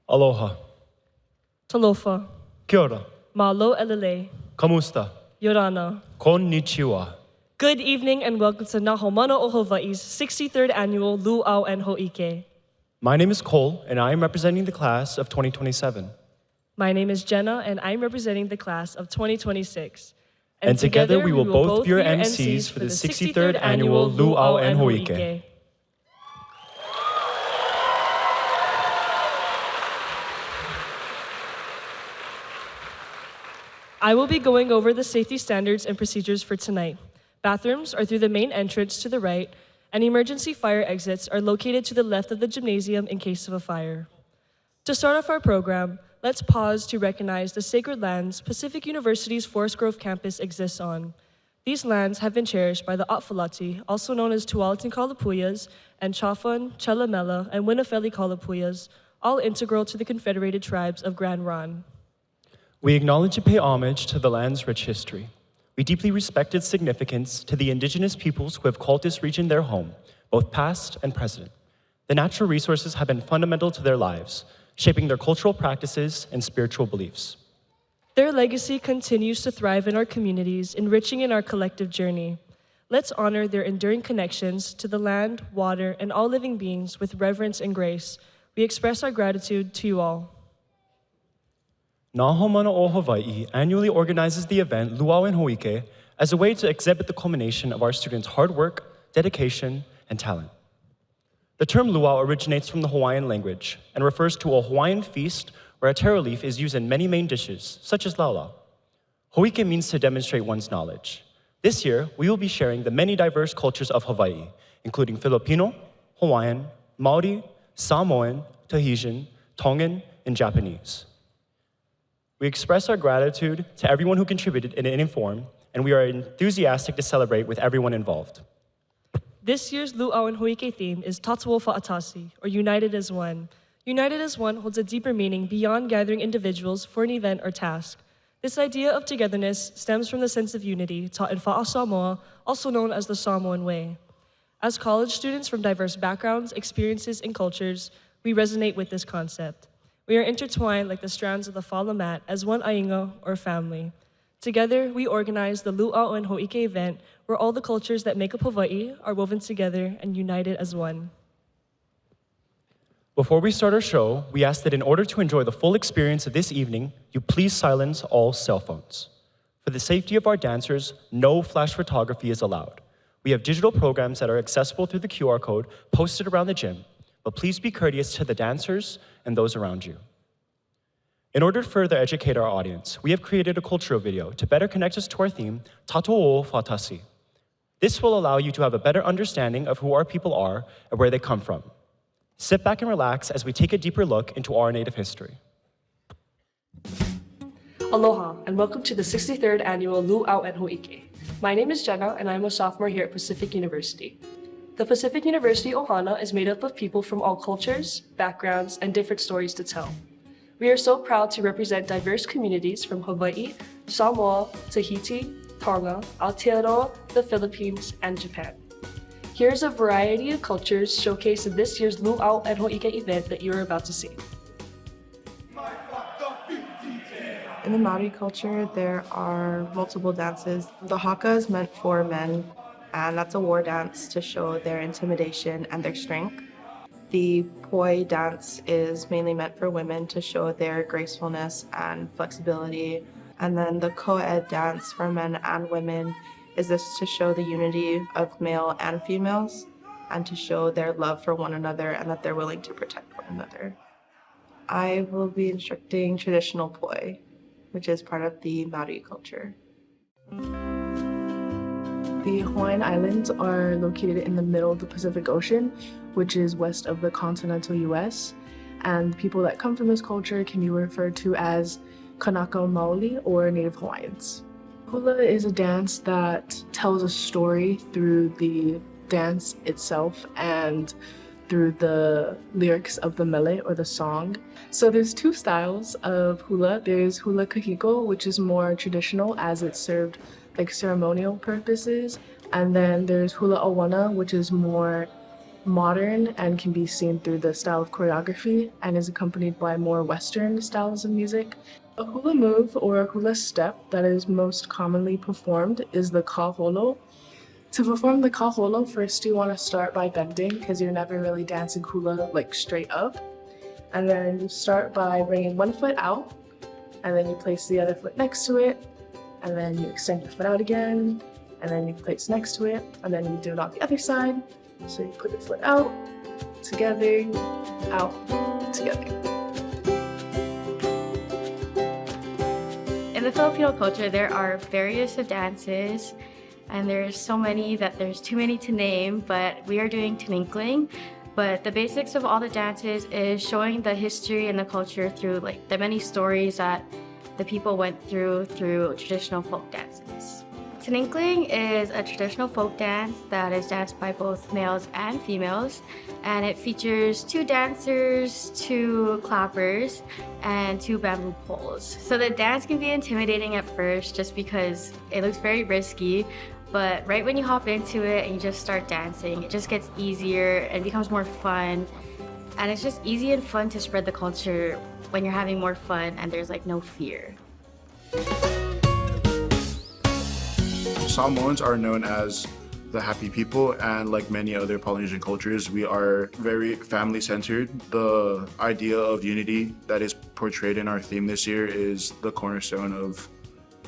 Aloha. Talofa. Kia ora. Malo elele. Kamusta. Yorana. Konnichiwa. Good evening and welcome to Nahomana o Hawaii's 63rd annual Luau and Ho'ike. My name is Cole, and I am representing the class of 2027. My name is Jenna, and I'm representing the class of 2026. And together we will both be your MCs for the 63rd annual Luau and Ho'ike. I will be going over the safety standards and procedures for tonight. Bathrooms are through the main entrance to the right, and emergency fire exits are located to the left of the gymnasium in case of a fire. To start off our program, let's pause to recognize the sacred lands Pacific University's Forest Grove campus exists on. These lands have been cherished by the A'afalati, also known as Tualatin Kalapuyas, and Chafun, Chelamela, and Winnefeli Kalapuyas, all integral to the Confederated Tribes of Grand Ronde. We acknowledge and pay homage to the land's rich history. We deeply respect its significance to the indigenous peoples who have called this region their home, both past and present. The natural resources have been fundamental to their lives, shaping their cultural practices and spiritual beliefs. Their legacy continues to thrive in our communities, enriching in our collective journey. Let's honor their enduring connections to the land, water, and all living beings with reverence and grace. We express our gratitude to you all. Nahomana o Hawaii annually organizes the event Luau and Ho'ike as a way to exhibit the culmination of our students' hard work, dedication, and talent. The term luau originates from the Hawaiian language and refers to a Hawaiian feast where a taro leaf is used in many main dishes, such as laulau. Ho'ike means to demonstrate one's knowledge. This year, we will be sharing the many diverse cultures of Hawaii, including Filipino, Hawaiian, Maori, Samoan, Tahitian, Tongan, and Japanese. We express our gratitude to everyone who contributed in any form, and we are enthusiastic to celebrate with everyone involved. This year's Luau and Ho'ike theme is Tatuo Fa'atasi, or United as One. United as One holds a deeper meaning beyond gathering individuals for an event or task. This idea of togetherness stems from the sense of unity taught in Fa'a Samoa, also known as the Samoan Way. As college students from diverse backgrounds, experiences, and cultures, we resonate with this concept. We are intertwined like the strands of the fala mat as one ainga, or family. Together, we organize the Luau and Ho'ike event where all the cultures that make up Hawaii are woven together and united as one. Before we start our show, we ask that in order to enjoy the full experience of this evening, you please silence all cell phones. For the safety of our dancers, no flash photography is allowed. We have digital programs that are accessible through the QR code posted around the gym, but please be courteous to the dancers and those around you. In order to further educate our audience, we have created a cultural video to better connect us to our theme, Tatuo Fa'atasi. This will allow you to have a better understanding of who our people are and where they come from. Sit back and relax as we take a deeper look into our native history. Aloha, and welcome to the 63rd annual Luau and Ho'ike. My name is Jenna, and I'm a sophomore here at Pacific University. The Pacific University Ohana is made up of people from all cultures, backgrounds, and different stories to tell. We are so proud to represent diverse communities from Hawaii, Samoa, Tahiti, Tonga, Aotearoa, the Philippines, and Japan. Here's a variety of cultures showcased in this year's Luau and Ho'ike event that you're about to see. In the Maori culture, there are multiple dances. The haka is meant for men, and that's a war dance to show their intimidation and their strength. The poi dance is mainly meant for women to show their gracefulness and flexibility. And then the co-ed dance for men and women is this to show the unity of male and females and to show their love for one another and that they're willing to protect one another. I will be instructing traditional poi, which is part of the Maori culture. The Hawaiian Islands are located in the middle of the Pacific Ocean, which is west of the continental US, and people that come from this culture can be referred to as Kanaka Maoli or Native Hawaiians. Hula is a dance that tells a story through the dance itself and through the lyrics of the mele or the song. So there's two styles of hula. There's hula kahiko, which is more traditional as it's served like ceremonial purposes. And then there's hula awana, which is more modern and can be seen through the style of choreography and is accompanied by more Western styles of music. A hula move or a hula step that is most commonly performed is the kaholo. To perform the kaholo, first you want to start by bending because you're never really dancing hula like straight up. And then you start by bringing one foot out, and then you place the other foot next to it, and then you extend your foot out again, and then you place next to it, and then you do it on the other side. So you put your foot out, together, out, together. In the Filipino culture, there are various of dances, and there's so many that there's too many to name, but we are doing tininkling. But the basics of all the dances is showing the history and the culture through like the many stories that the people went through traditional folk dances. Tininkling is a traditional folk dance that is danced by both males and females, and it features 2 dancers, 2 clappers, and 2 bamboo poles. So the dance can be intimidating at first just because it looks very risky, but right when you hop into it and you just start dancing, it just gets easier and becomes more fun. And it's just easy and fun to spread the culture when you're having more fun and there's like no fear. Samoans are known as the happy people, and like many other Polynesian cultures, we are very family-centered. The idea of unity that is portrayed in our theme this year is the cornerstone of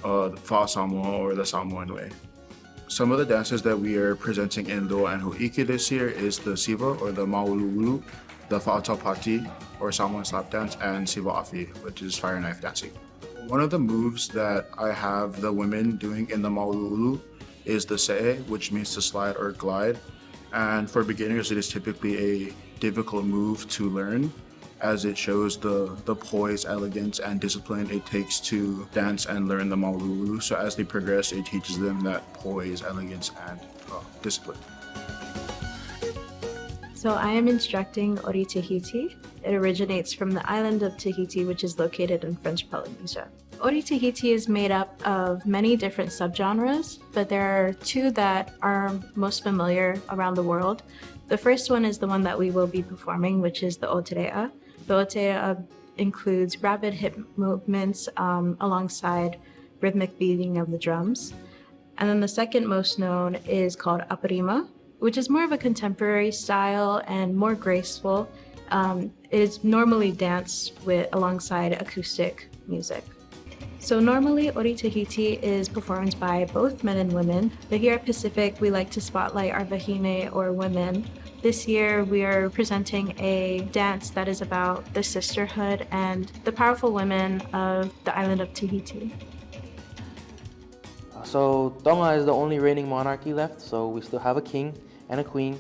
Fa'a Samoa, or the Samoan way. Some of the dances that we are presenting in Luau and Ho'ike this year is the Siva, or the Ma'ulu'ulu, the Fa'atapati, or Samoan slap dance, and Siva Afi, which is fire knife dancing. One of the moves that I have the women doing in the Ma'ulu'ulu is the se'e, which means to slide or glide. And for beginners, it is typically a difficult move to learn, as it shows the poise, elegance, and discipline it takes to dance and learn the Ma'ulu'ulu. So as they progress, it teaches them that poise, elegance, and discipline. So I am instructing Ori Tahiti. It originates from the island of Tahiti, which is located in French Polynesia. Ori Tahiti is made up of many different subgenres, but there are 2 that are most familiar around the world. The first one is the one that we will be performing, which is the Oterea. The Oterea includes rapid hip movements alongside rhythmic beating of the drums. And then the second most known is called Aparima, which is more of a contemporary style and more graceful. It is normally danced alongside acoustic music. So normally Ori Tahiti is performed by both men and women, but here at Pacific we like to spotlight our wahine, or women. This year we are presenting a dance that is about the sisterhood and the powerful women of the island of Tahiti. So Tonga is the only reigning monarchy left, so we still have a king and a queen.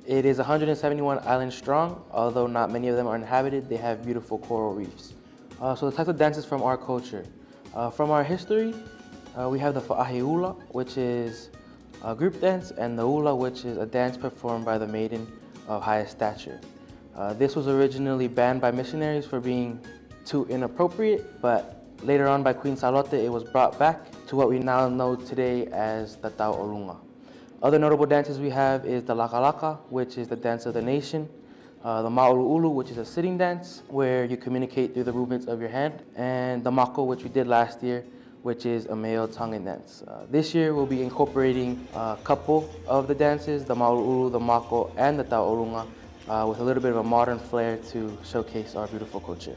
It is 171 islands strong. Although not many of them are inhabited, they have beautiful coral reefs. So the types of dances from our culture. From our history, we have the Fa'aheula, which is a group dance, and the Ula, which is a dance performed by the maiden of highest stature. This was originally banned by missionaries for being too inappropriate, but later on by Queen Salote, it was brought back to what we now know today as the Tau Orunga. Other notable dances we have is the Lakalaka, which is the dance of the nation, the Ma'ulu'ulu, which is a sitting dance where you communicate through the movements of your hand, and the Mako, which we did last year, which is a male Tongan dance. This year we'll be incorporating a couple of the dances, the Ma'ulu'ulu, the Mako, and the Tau Orunga, with a little bit of a modern flair to showcase our beautiful culture.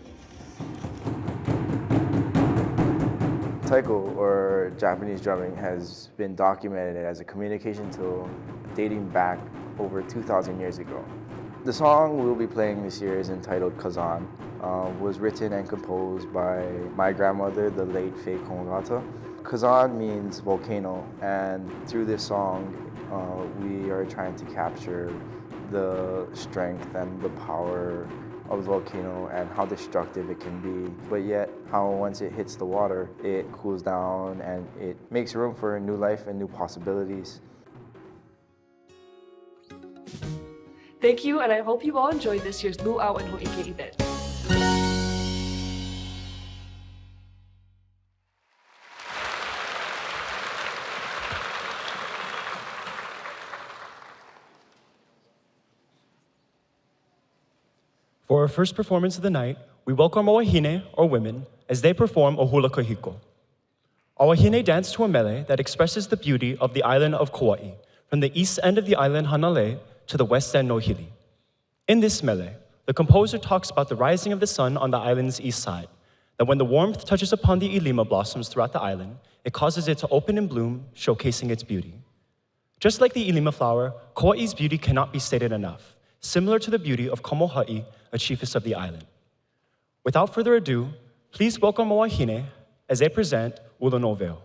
Taiko, or Japanese drumming, has been documented as a communication tool dating back over 2,000 years ago. The song we'll be playing this year is entitled Kazan. Was written and composed by my grandmother, the late Faye Kongata. Kazan means volcano, and through this song, we are trying to capture the strength and the power of the volcano and how destructive it can be, but yet how once it hits the water, it cools down and it makes room for a new life and new possibilities. Thank you, and I hope you all enjoyed this year's Luau and Ho'ike event. For our first performance of the night, we welcome our wahine, or women, as they perform a hula kahiko. Our wahine dance to a mele that expresses the beauty of the island of Kauai, from the east end of the island Hanalei to the west end Nohili. In this mele, the composer talks about the rising of the sun on the island's east side, that when the warmth touches upon the ilima blossoms throughout the island, it causes it to open and bloom, showcasing its beauty. Just like the ilima flower, Kauai's beauty cannot be stated enough, similar to the beauty of Kamoha'i, a chiefess of the island. Without further ado, please welcome our wahine as they present Ula no Veo.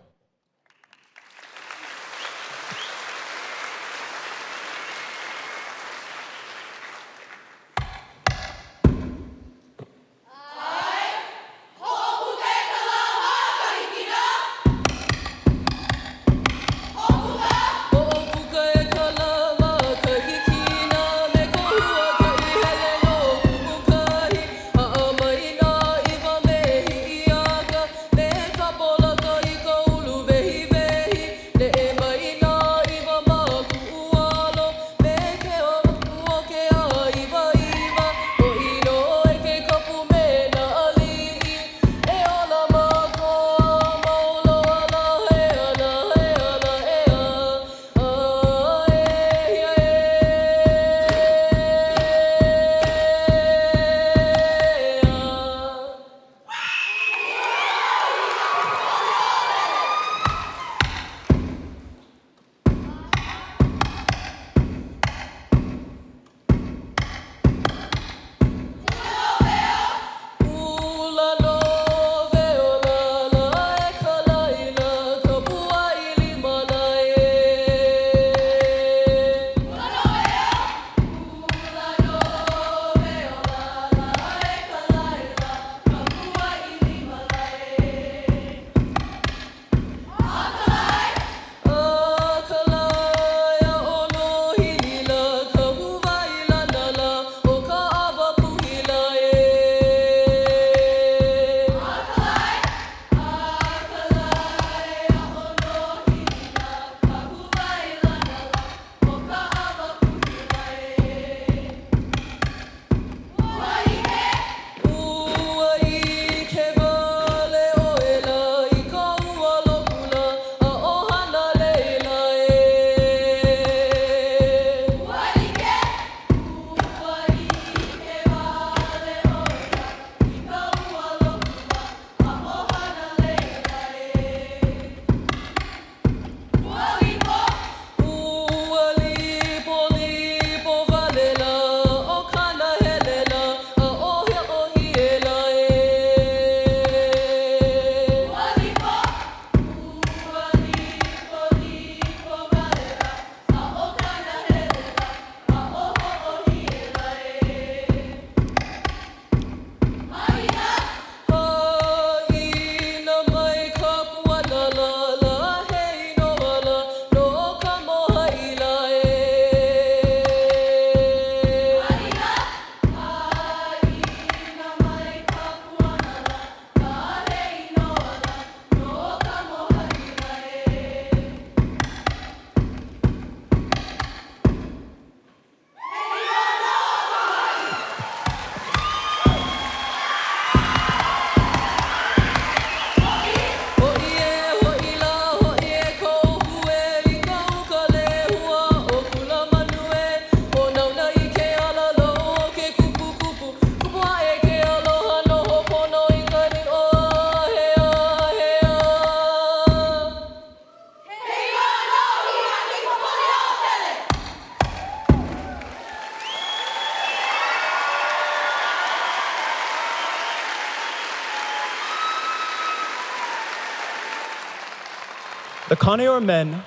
The Kane or men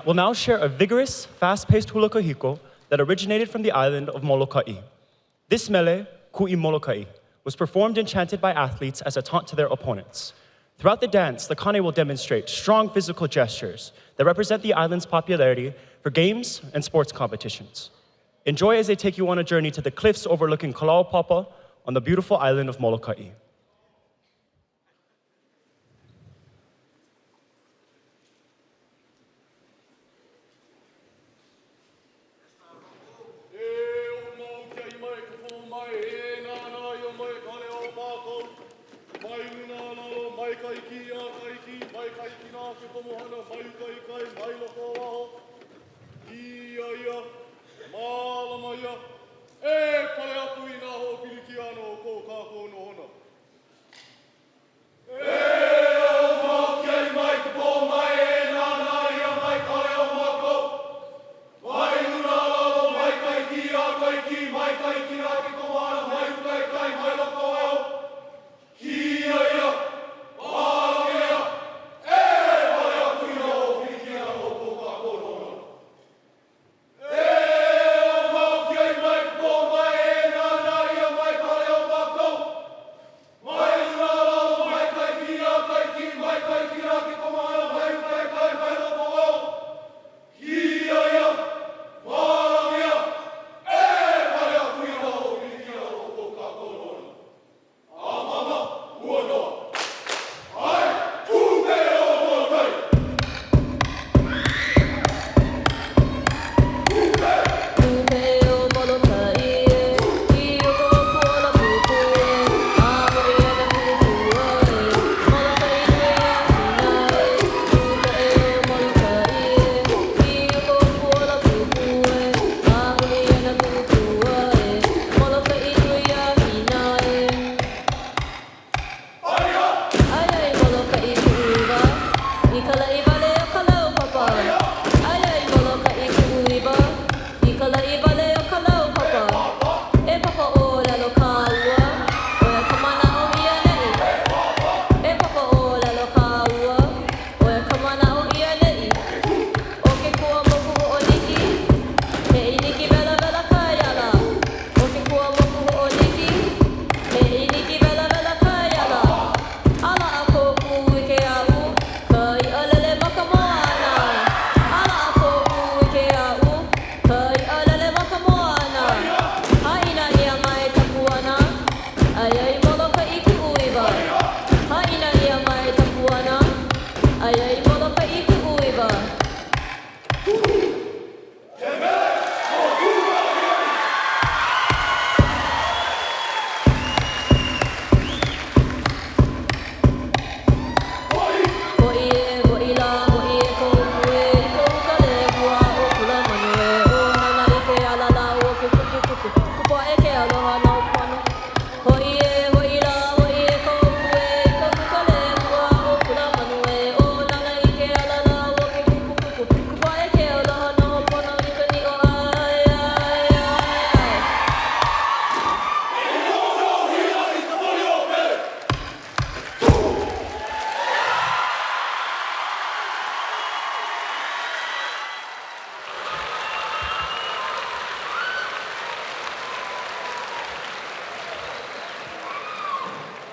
will now share a vigorous, fast-paced hula kahiko that originated from the island of Molokai. This mele, Ku'i Molokai, was performed and chanted by athletes as a taunt to their opponents. Throughout the dance, the Kane will demonstrate strong physical gestures that represent the island's popularity for games and sports competitions. Enjoy as they take you on a journey to the cliffs overlooking Kalaupapa on the beautiful island of Molokai. E o mau kia i mai ka pō mai e ngā kai ki a kai ki mai kai ki nā ke tomohana mai kai kai mai loko waho. Ia ia, mālama ia, e pale atu i nā ho piliki ano ko kāko no hona. E au mau ki ai mai te pō mai e nāna ia mai kare o mako. Mai ura lalo mai kai ki a kai ki mai kai ki nā ke tomohana mai kai kai mai loko waho. Ia ia, mālama ia, e pale atu i nā ho piliki ano ko kāko no hona.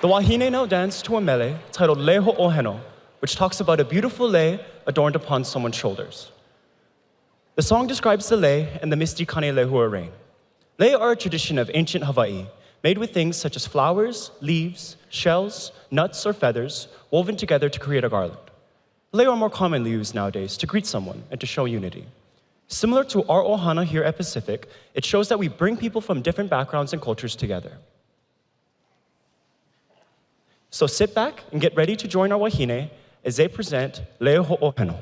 The wahine now dance to a mele titled Leho Oheno, which talks about a beautiful lei adorned upon someone's shoulders. The song describes the lei and the misty kane lehua rain. Lei are a tradition of ancient Hawaii, made with things such as flowers, leaves, shells, nuts, or feathers woven together to create a garland. Lei are more commonly used nowadays to greet someone and to show unity. Similar to our ohana here at Pacific, it shows that we bring people from different backgrounds and cultures together. So sit back and get ready to join our wahine as they present Leo Ho'oheno.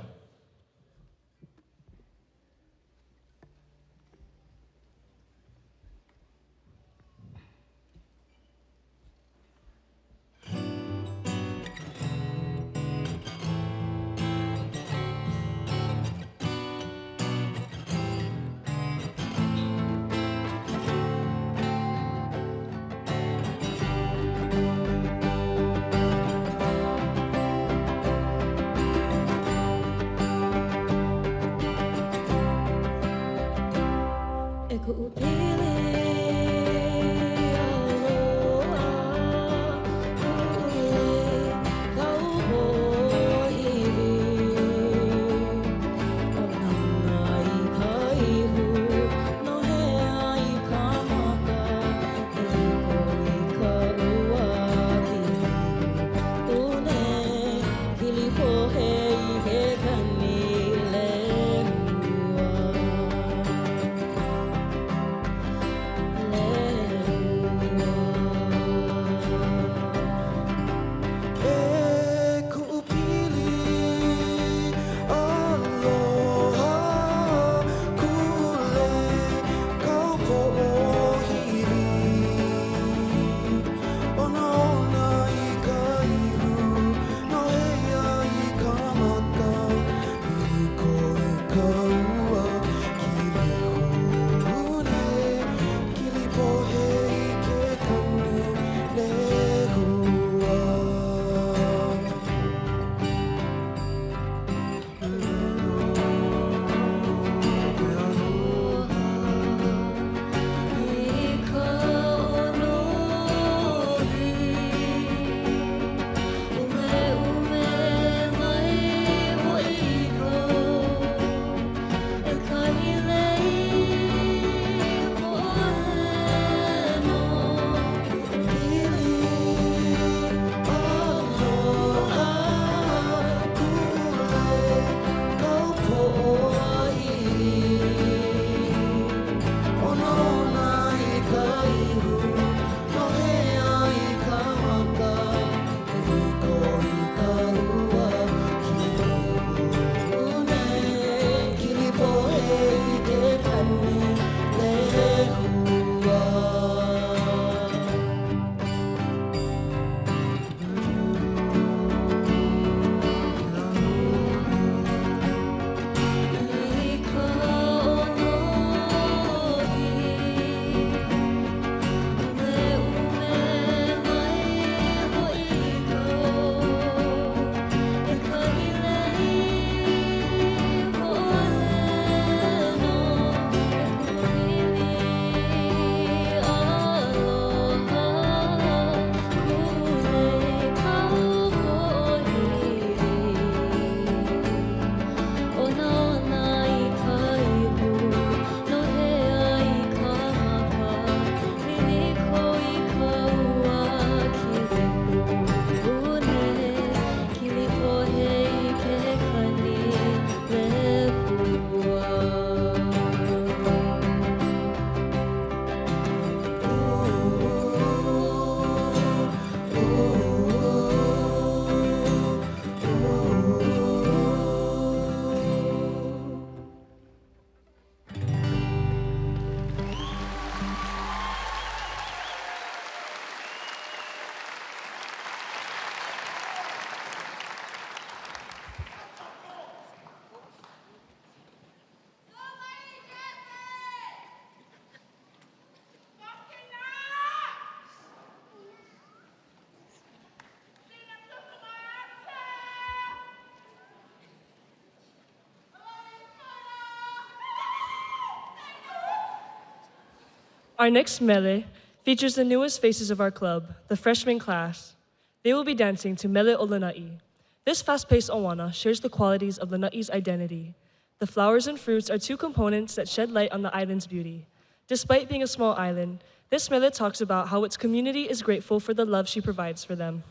Our next mele features the newest faces of our club, the freshman class. They will be dancing to Mele o Lanai. This fast-paced awana shares the qualities of Lanai's identity. The flowers and fruits are two components that shed light on the island's beauty. Despite being a small island, this mele talks about how its community is grateful for the love she provides for them.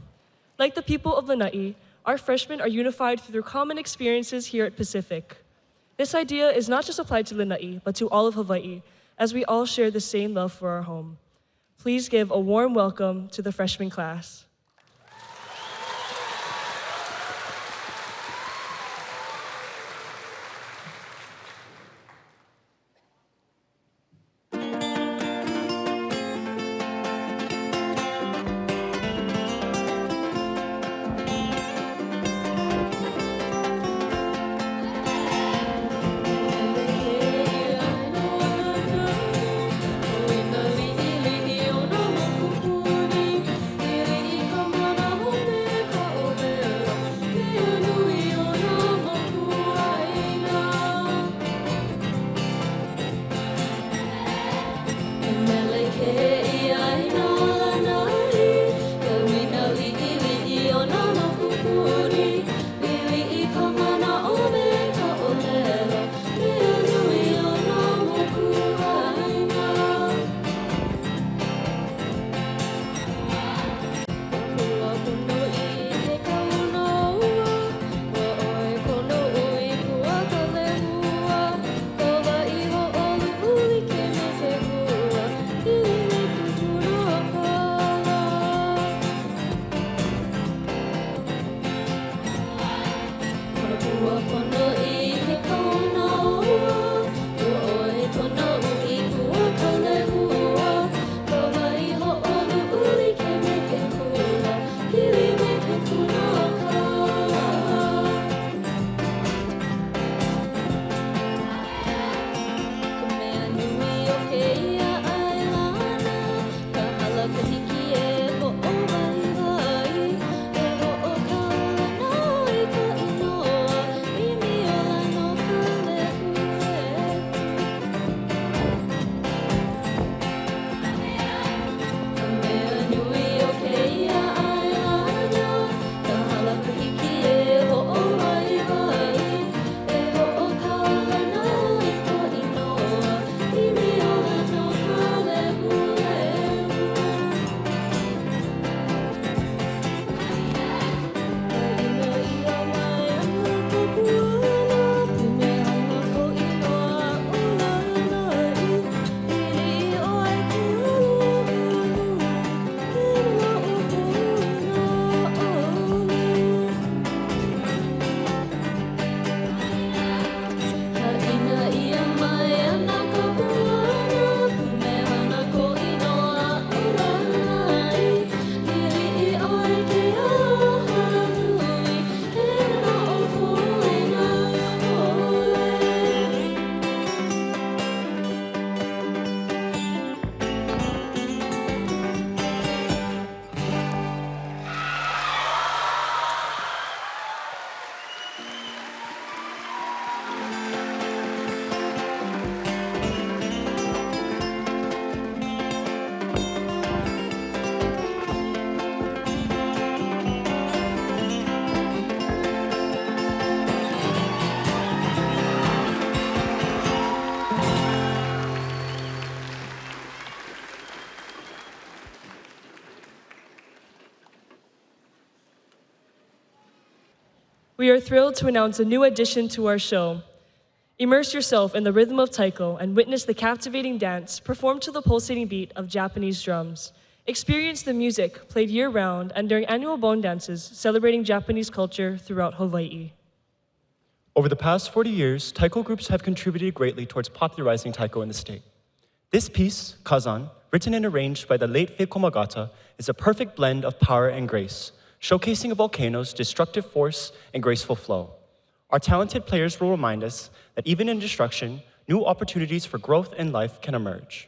Like the people of Lanai, our freshmen are unified through their common experiences here at Pacific. This idea is not just applied to Lanai, but to all of Hawaii, as we all share the same love for our home. Please give a warm welcome to the freshman class. We are thrilled to announce a new addition to our show. Immerse yourself in the rhythm of taiko and witness the captivating dance performed to the pulsating beat of Japanese drums. Experience the music played year-round and during annual Bon dances celebrating Japanese culture throughout Hawaii. Over the past 40 years, taiko groups have contributed greatly towards popularizing taiko in the state. This piece, Kazan, written and arranged by the late Fei Komagata, is a perfect blend of power and grace, showcasing a volcano's destructive force and graceful flow. Our talented players will remind us that even in destruction, new opportunities for growth and life can emerge.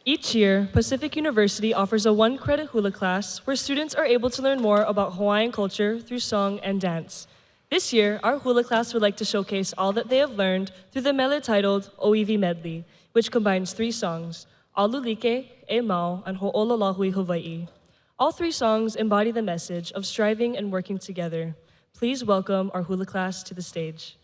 Each year, Pacific University offers a one-credit hula class where students are able to learn more about Hawaiian culture through song and dance. This year, our hula class would like to showcase all that they have learned through the mele titled Oiwi Medley, which combines 3 songs, Alulike, E Mau, and Ho'ololahui Hawaii. All 3 songs embody the message of striving and working together. Please welcome our hula class to the stage.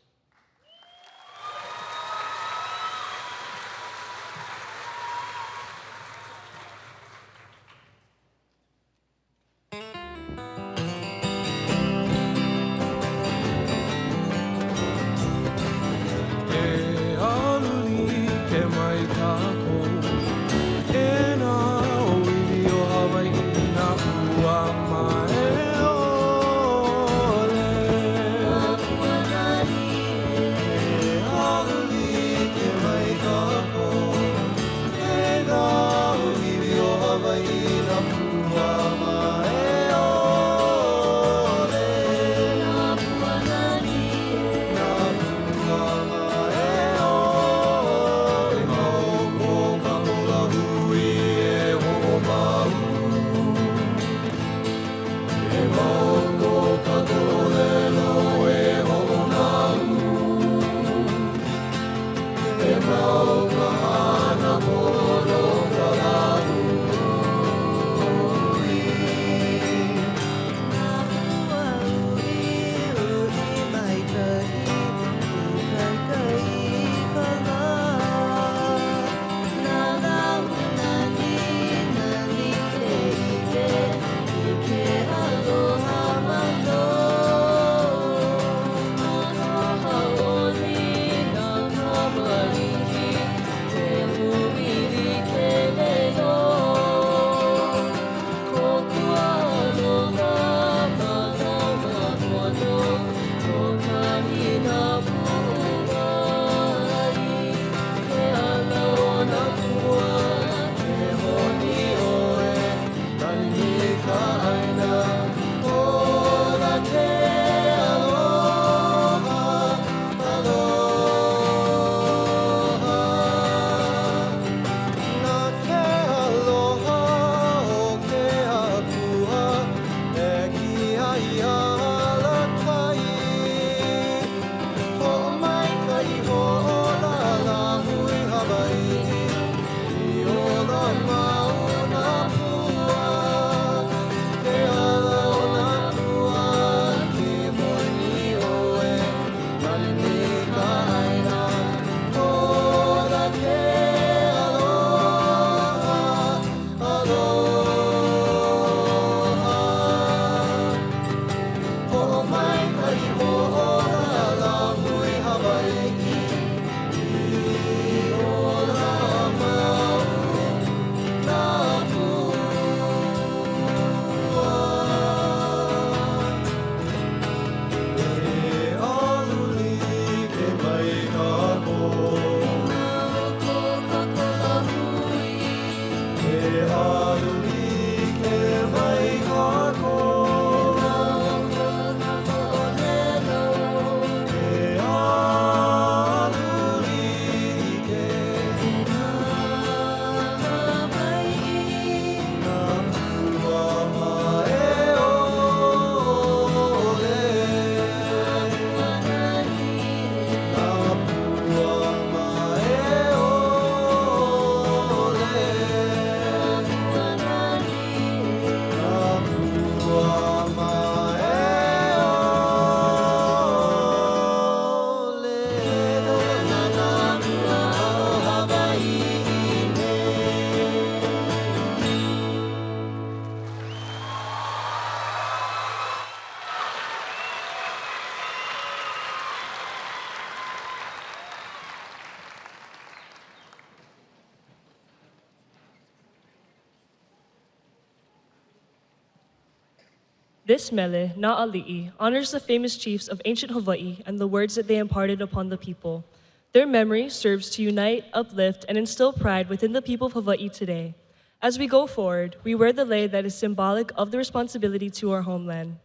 This mele, Na'ali'i, honors the famous chiefs of ancient Hawaii and the words that they imparted upon the people. Their memory serves to unite, uplift, and instill pride within the people of Hawaii today. As we go forward, we wear the lei that is symbolic of the responsibility to our homeland.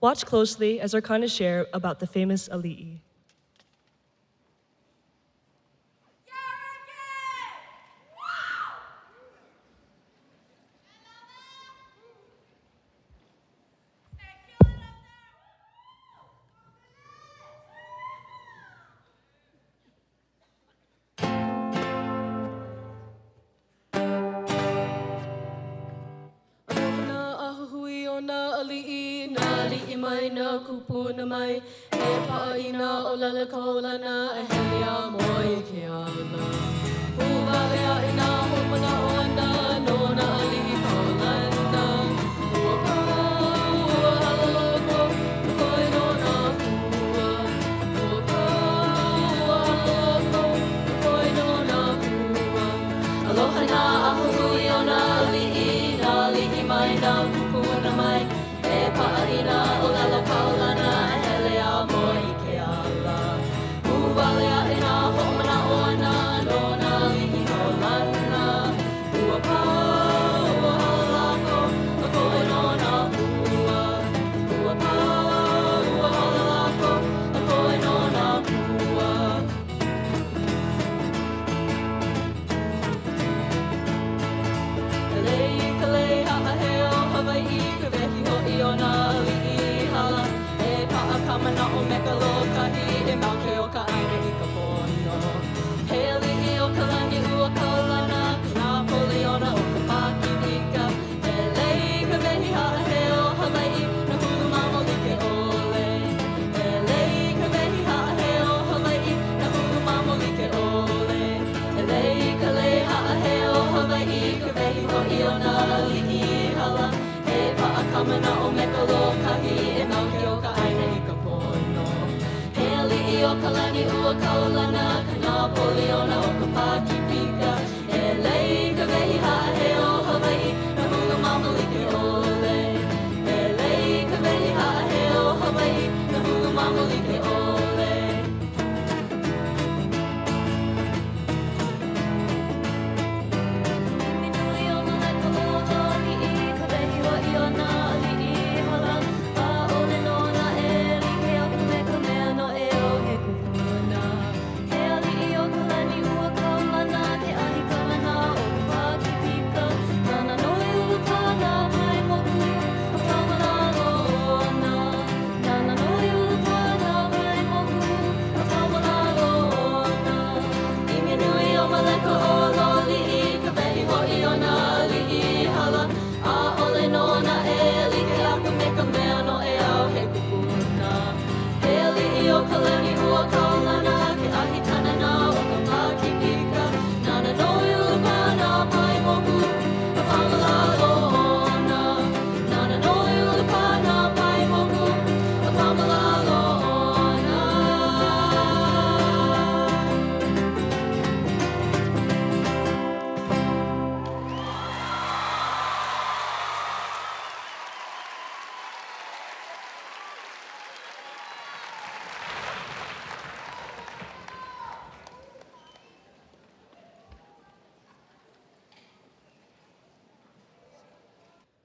Watch closely as our kana share about the famous ali'i. mai na kupuna mai e paina o lala kaulana e helia moi ke ala Uvalea ina hopana o ana no na alihi kaulana Ua pau ua haloko koi no na kua Ua pau ua haloko koi no na kua Aloha na ahuhui o na alihi mai na kupuna mai E pa'arina o lalo kaulana e hele a moi ke ala Uvalea ina homana o ana no na lihi o lana Ua pau ua halako a koe no na pua Ua pau ua halako a koe no na pua Kalei ha'aheo Hawaii ka wehi ho'i o nā li'i hala E pa'akamana o Mekalokahi e mauke o ka aina i ka pono He li'i o ka lani ua kaulana ka nā poli ona o ka makikika E lei ka wehi ha'aheo Hawaii na hulu mamo like ole E lei ka wehi ha'aheo Hawaii na hulu mamo like ole E lei ka lei ha'aheo Hawaii ka wehi ho'i o nā li'i hala E pa'akamana o Mekalokahi e mauke o ka aina i ka pono He ali'i o ka lani ua kaulana ka nā poli ona o ka pakipika E lei ka wehi ha'aheo Hawaii na hulu mama like ole E lei ka wehi ha'aheo Hawaii na hulu mama like ole Minui o na leko o nā li'i ka wehi ho'i o nā li'i hala A ole no na e like aku me ka mea no e o he kupuna He ali'i o ka lani ua kaulana te ahi kamana o ka pakipika Nana noi ua pana mai moku a kamalalo ona Nana noi ua pana mai moku a kamalalo ona I minui o ma leko o lo li'i ka wehi ho'i o nā li'i hala A ole no na e like aku me ka mea no e au he kupuna He ali'i o ka lani ua kaulana ke ahi tanana o ka pakipika Nana noi ua pana mai moku a kamalalo ona Nana noi ua pana mai moku a kamalalo ona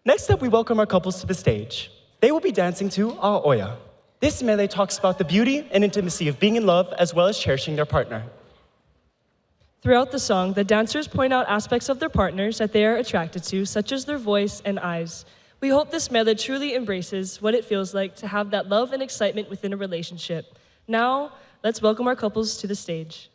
Next up, we welcome our couples to the stage. They will be dancing to A'oia. This mele talks about the beauty and intimacy of being in love as well as cherishing their partner. Throughout the song, the dancers point out aspects of their partners that they are attracted to, such as their voice and eyes. We hope this mele truly embraces what it feels like to have that love and excitement within a relationship. Now, let's welcome our couples to the stage.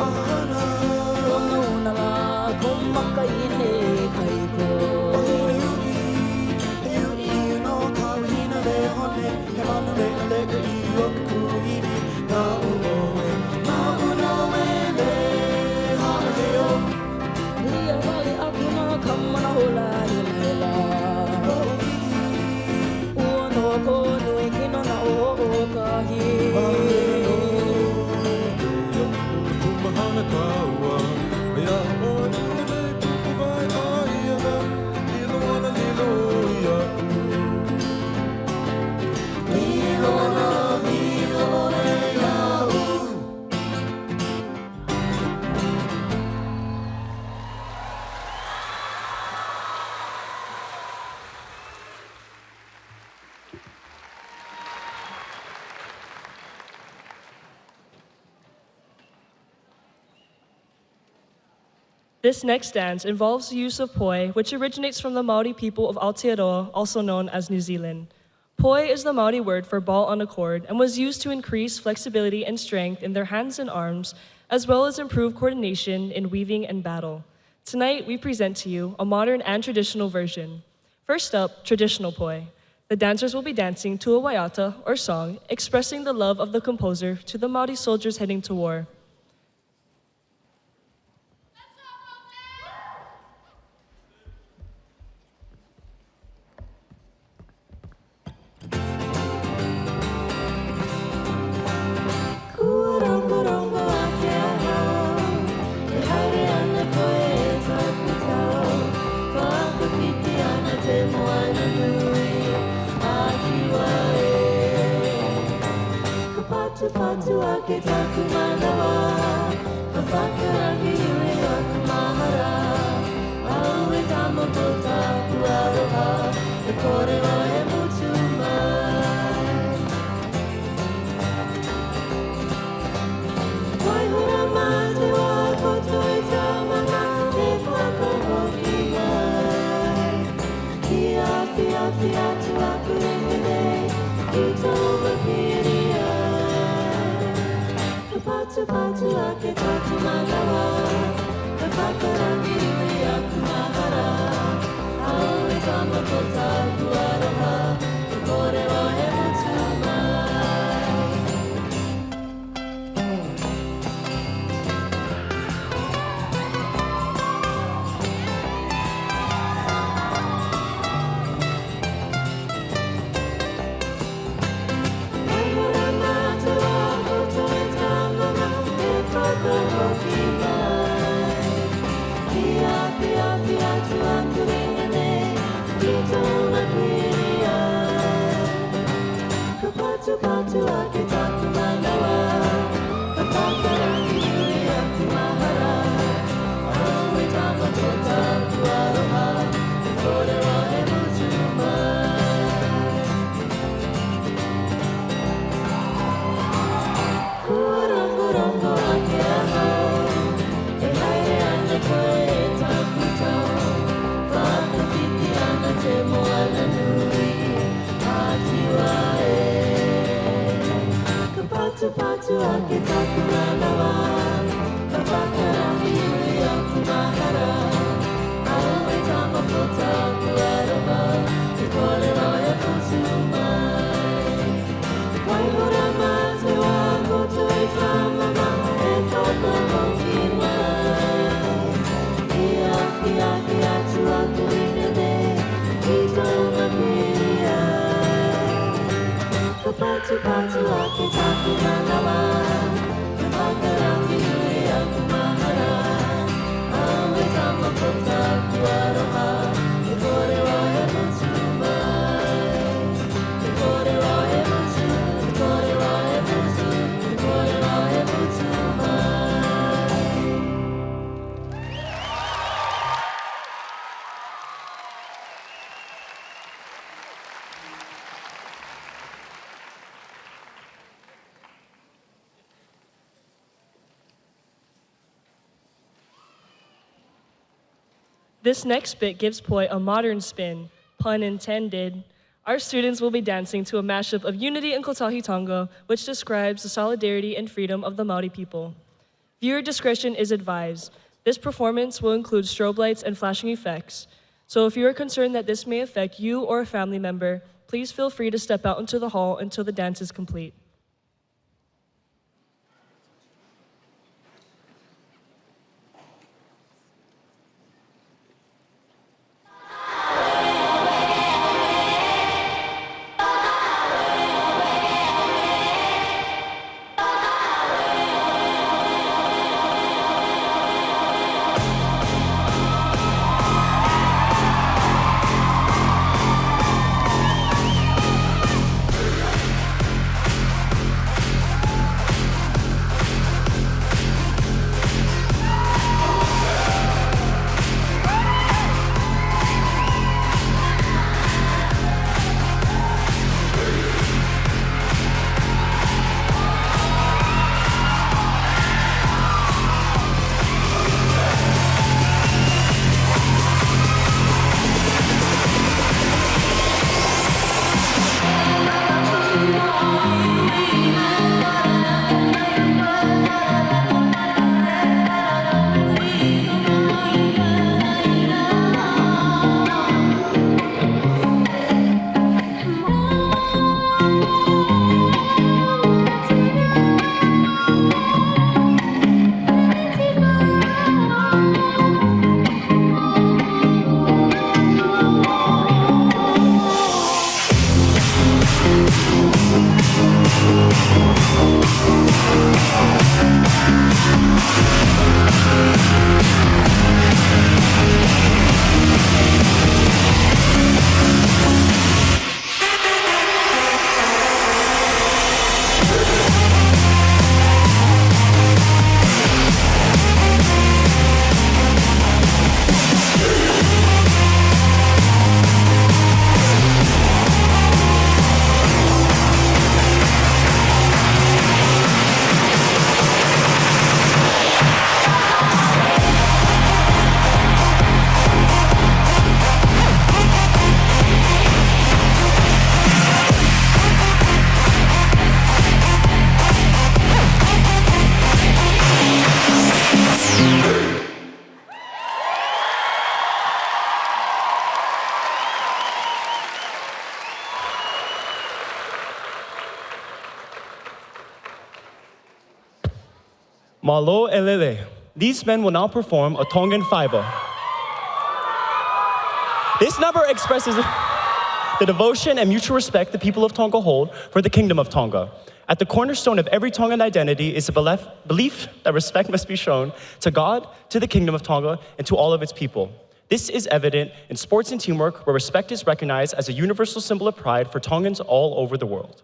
Ahana This next dance involves the use of poi, which originates from the Maori people of Aotearoa, also known as New Zealand. Poi is the Maori word for ball on a cord and was used to increase flexibility and strength in their hands and arms, as well as improve coordination in weaving and battle. Tonight, we present to you a modern and traditional version. First up, traditional poi. The dancers will be dancing to a waiata, or song, expressing the love of the composer to the Maori soldiers heading to war. Patu ake taku manawa, Kawhakarangi ue aku mahara. Au e tamako taku aroha, e kōrero e mutu mai. Waihora mate wa koto e tamana, e whakahoki mai. Ki awhi atu aku ringene, ki tō mapiri. Patu patu ake taku manawa, Kawhakarangi ue aku mahara. Au e tamako taku aroha, e kōrero e mutu mai. Waihora mate wa koto e tamana, e whakahoki mai. Ki awhi atu aku ringene, ki tōna piri ai. Ka patu patu ake taku manawa, Kawhakarangi ue aku mahara. Au e tamako taku aroha, e kōrero e mutu mai. Kua rongo ake ahau, e haere ana koe e taku tau. Whakawhiti ana te moana nui, ākiwa e. Ka patu patu ake taku manawa, Kawhakarangi ue aku mahara. Au e tamako taku aroha, e kōrero e mutu mai. Waihora mate wa koto e tamana, e whakahoki mai. Ki awhi atu aku ringene, ki tōna piri ai. Ka patu patu ake taku manawa, Kawhakarangi ue aku mahara. Au e tamako taku aroha, e kōrero e mutu mai. E kōrero e mutu, e kōrero e mutu, e kōrero e mutu mai. This next bit gives poi a modern spin, pun intended. Our students will be dancing to a mashup of Unity and Kotahi Tonga, which describes the solidarity and freedom of the Maori people. Viewer discretion is advised. This performance will include strobe lights and flashing effects. So if you are concerned that this may affect you or a family member, please feel free to step out into the hall until the dance is complete. Malo Elele. These men will now perform a Tongan Fiva. This number expresses the devotion and mutual respect the people of Tonga hold for the Kingdom of Tonga. At the cornerstone of every Tongan identity is a belief that respect must be shown to God, to the Kingdom of Tonga, and to all of its people. This is evident in sports and teamwork, where respect is recognized as a universal symbol of pride for Tongans all over the world.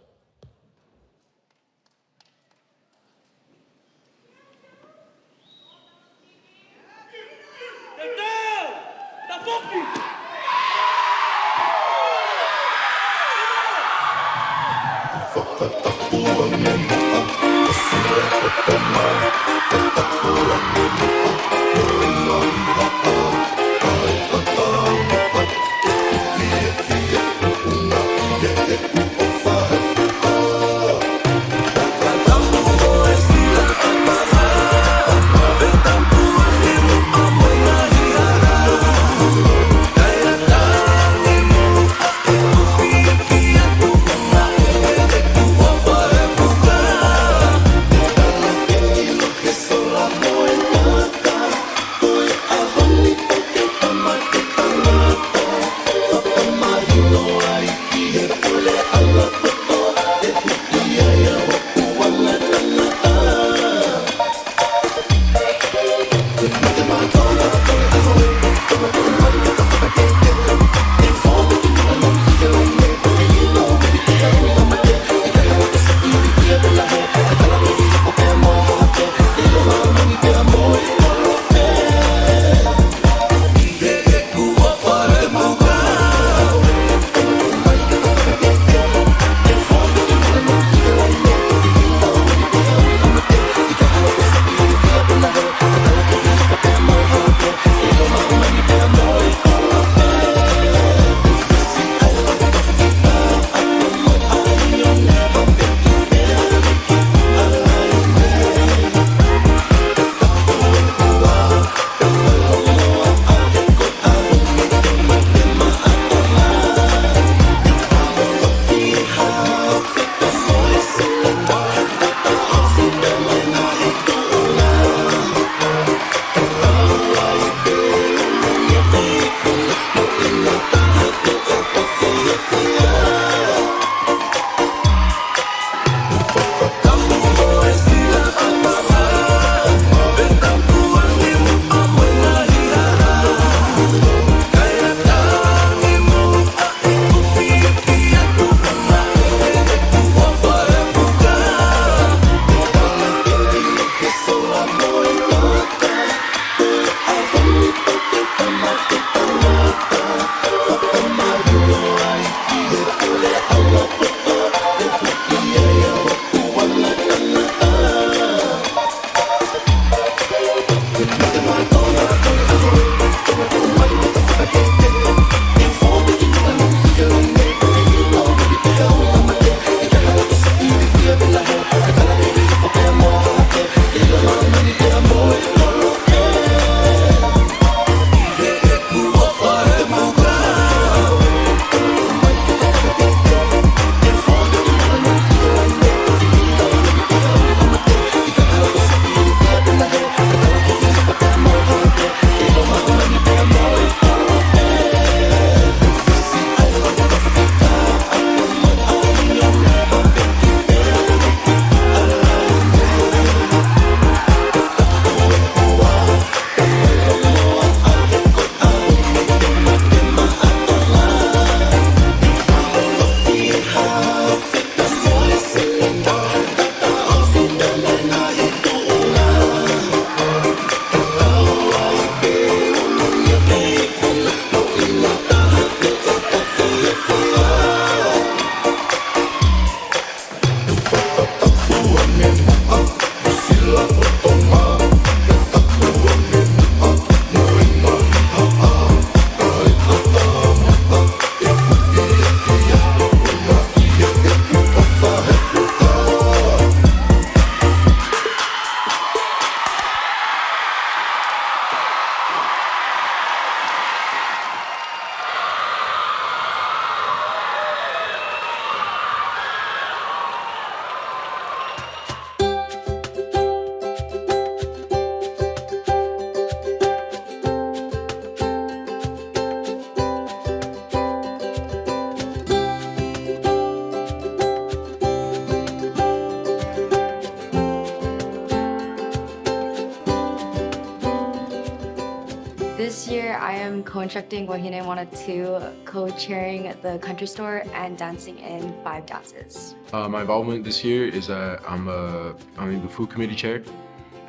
This year, I am co-instructing Wahine Wana 2, co-chairing the country store, and dancing in 5 dances. My involvement this year is that I'm the food committee chair,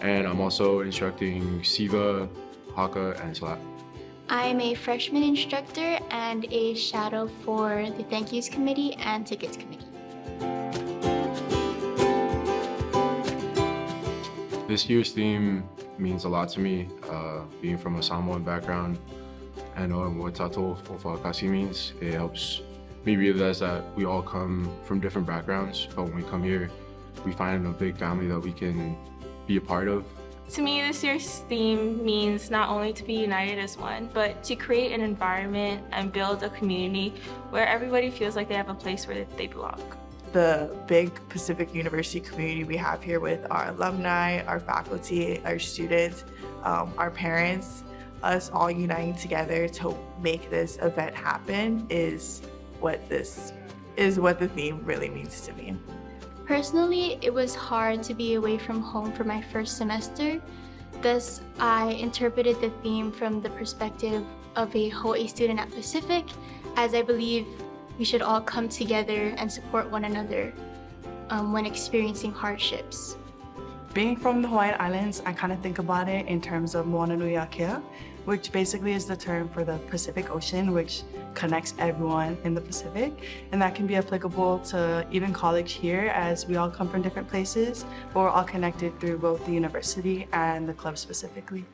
and I'm also instructing Siva, Haka, and Slap. I'm a freshman instructor and a shadow for the Thank Yous Committee and Tickets Committee. This year's theme means a lot to me, being from a Samoan background and knowing what Tato Ofakasi means. It helps me realize that we all come from different backgrounds, but when we come here, we find a big family that we can be a part of. To me, this year's theme means not only to be united as one, but to create an environment and build a community where everybody feels like they have a place where they belong. The big Pacific University community we have here with our alumni, our faculty, our students, our parents, us all uniting together to make this event happen is what the theme really means to me. Personally, it was hard to be away from home for my first semester. Thus, I interpreted the theme from the perspective of a Hawaii student at Pacific, as I believe we should all come together and support one another when experiencing hardships. Being from the Hawaiian Islands, I kind of think about it in terms of Moana Nui Akea, which basically is the term for the Pacific Ocean, which connects everyone in the Pacific. And that can be applicable to even college here, as we all come from different places, but we're all connected through both the university and the club specifically.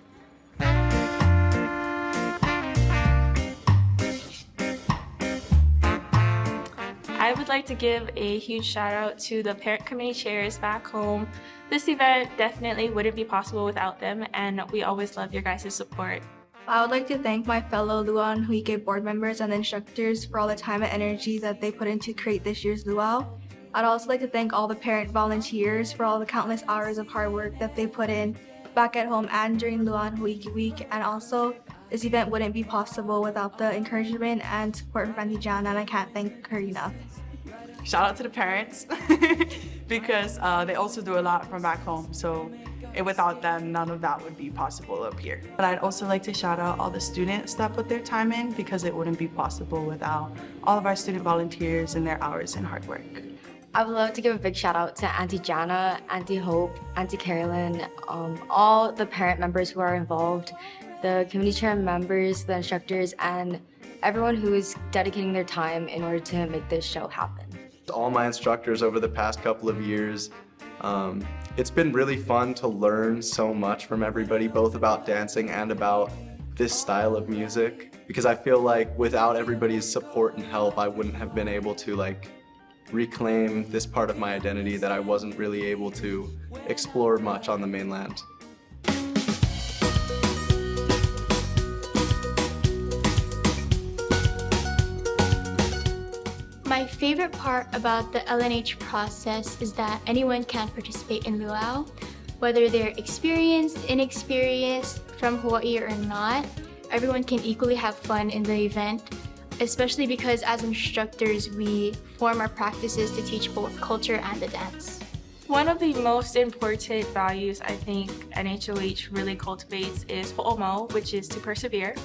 I would like to give a huge shout out to the parent committee chairs back home. This event definitely wouldn't be possible without them, and we always love your guys' support. I would like to thank my fellow Luau and Huike board members and instructors for all the time and energy that they put in to create this year's Luau. I'd also like to thank all the parent volunteers for all the countless hours of hard work that they put in back at home and during Luau and Huike Week. And also, this event wouldn't be possible without the encouragement and support from Auntie Jan, and I can't thank her enough. Shout out to the parents because they also do a lot from back home. So without them, none of that would be possible up here. But I'd also like to shout out all the students that put their time in, because it wouldn't be possible without all of our student volunteers and their hours and hard work. I would love to give a big shout out to Auntie Jana, Auntie Hope, Auntie Carolyn, all the parent members who are involved, the community chair members, the instructors, and everyone who is dedicating their time in order to make this show happen. All my instructors over the past couple of years. It's been really fun to learn so much from everybody, both about dancing and about this style of music, because I feel like without everybody's support and help, I wouldn't have been able to reclaim this part of my identity that I wasn't really able to explore much on the mainland. My favorite part about the LNH process is that anyone can participate in Luau, whether they're experienced, inexperienced, from Hawaii or not. Everyone can equally have fun in the event, especially because as instructors, we form our practices to teach both culture and the dance. One of the most important values I think NHOH really cultivates is ho'omau, which is to persevere.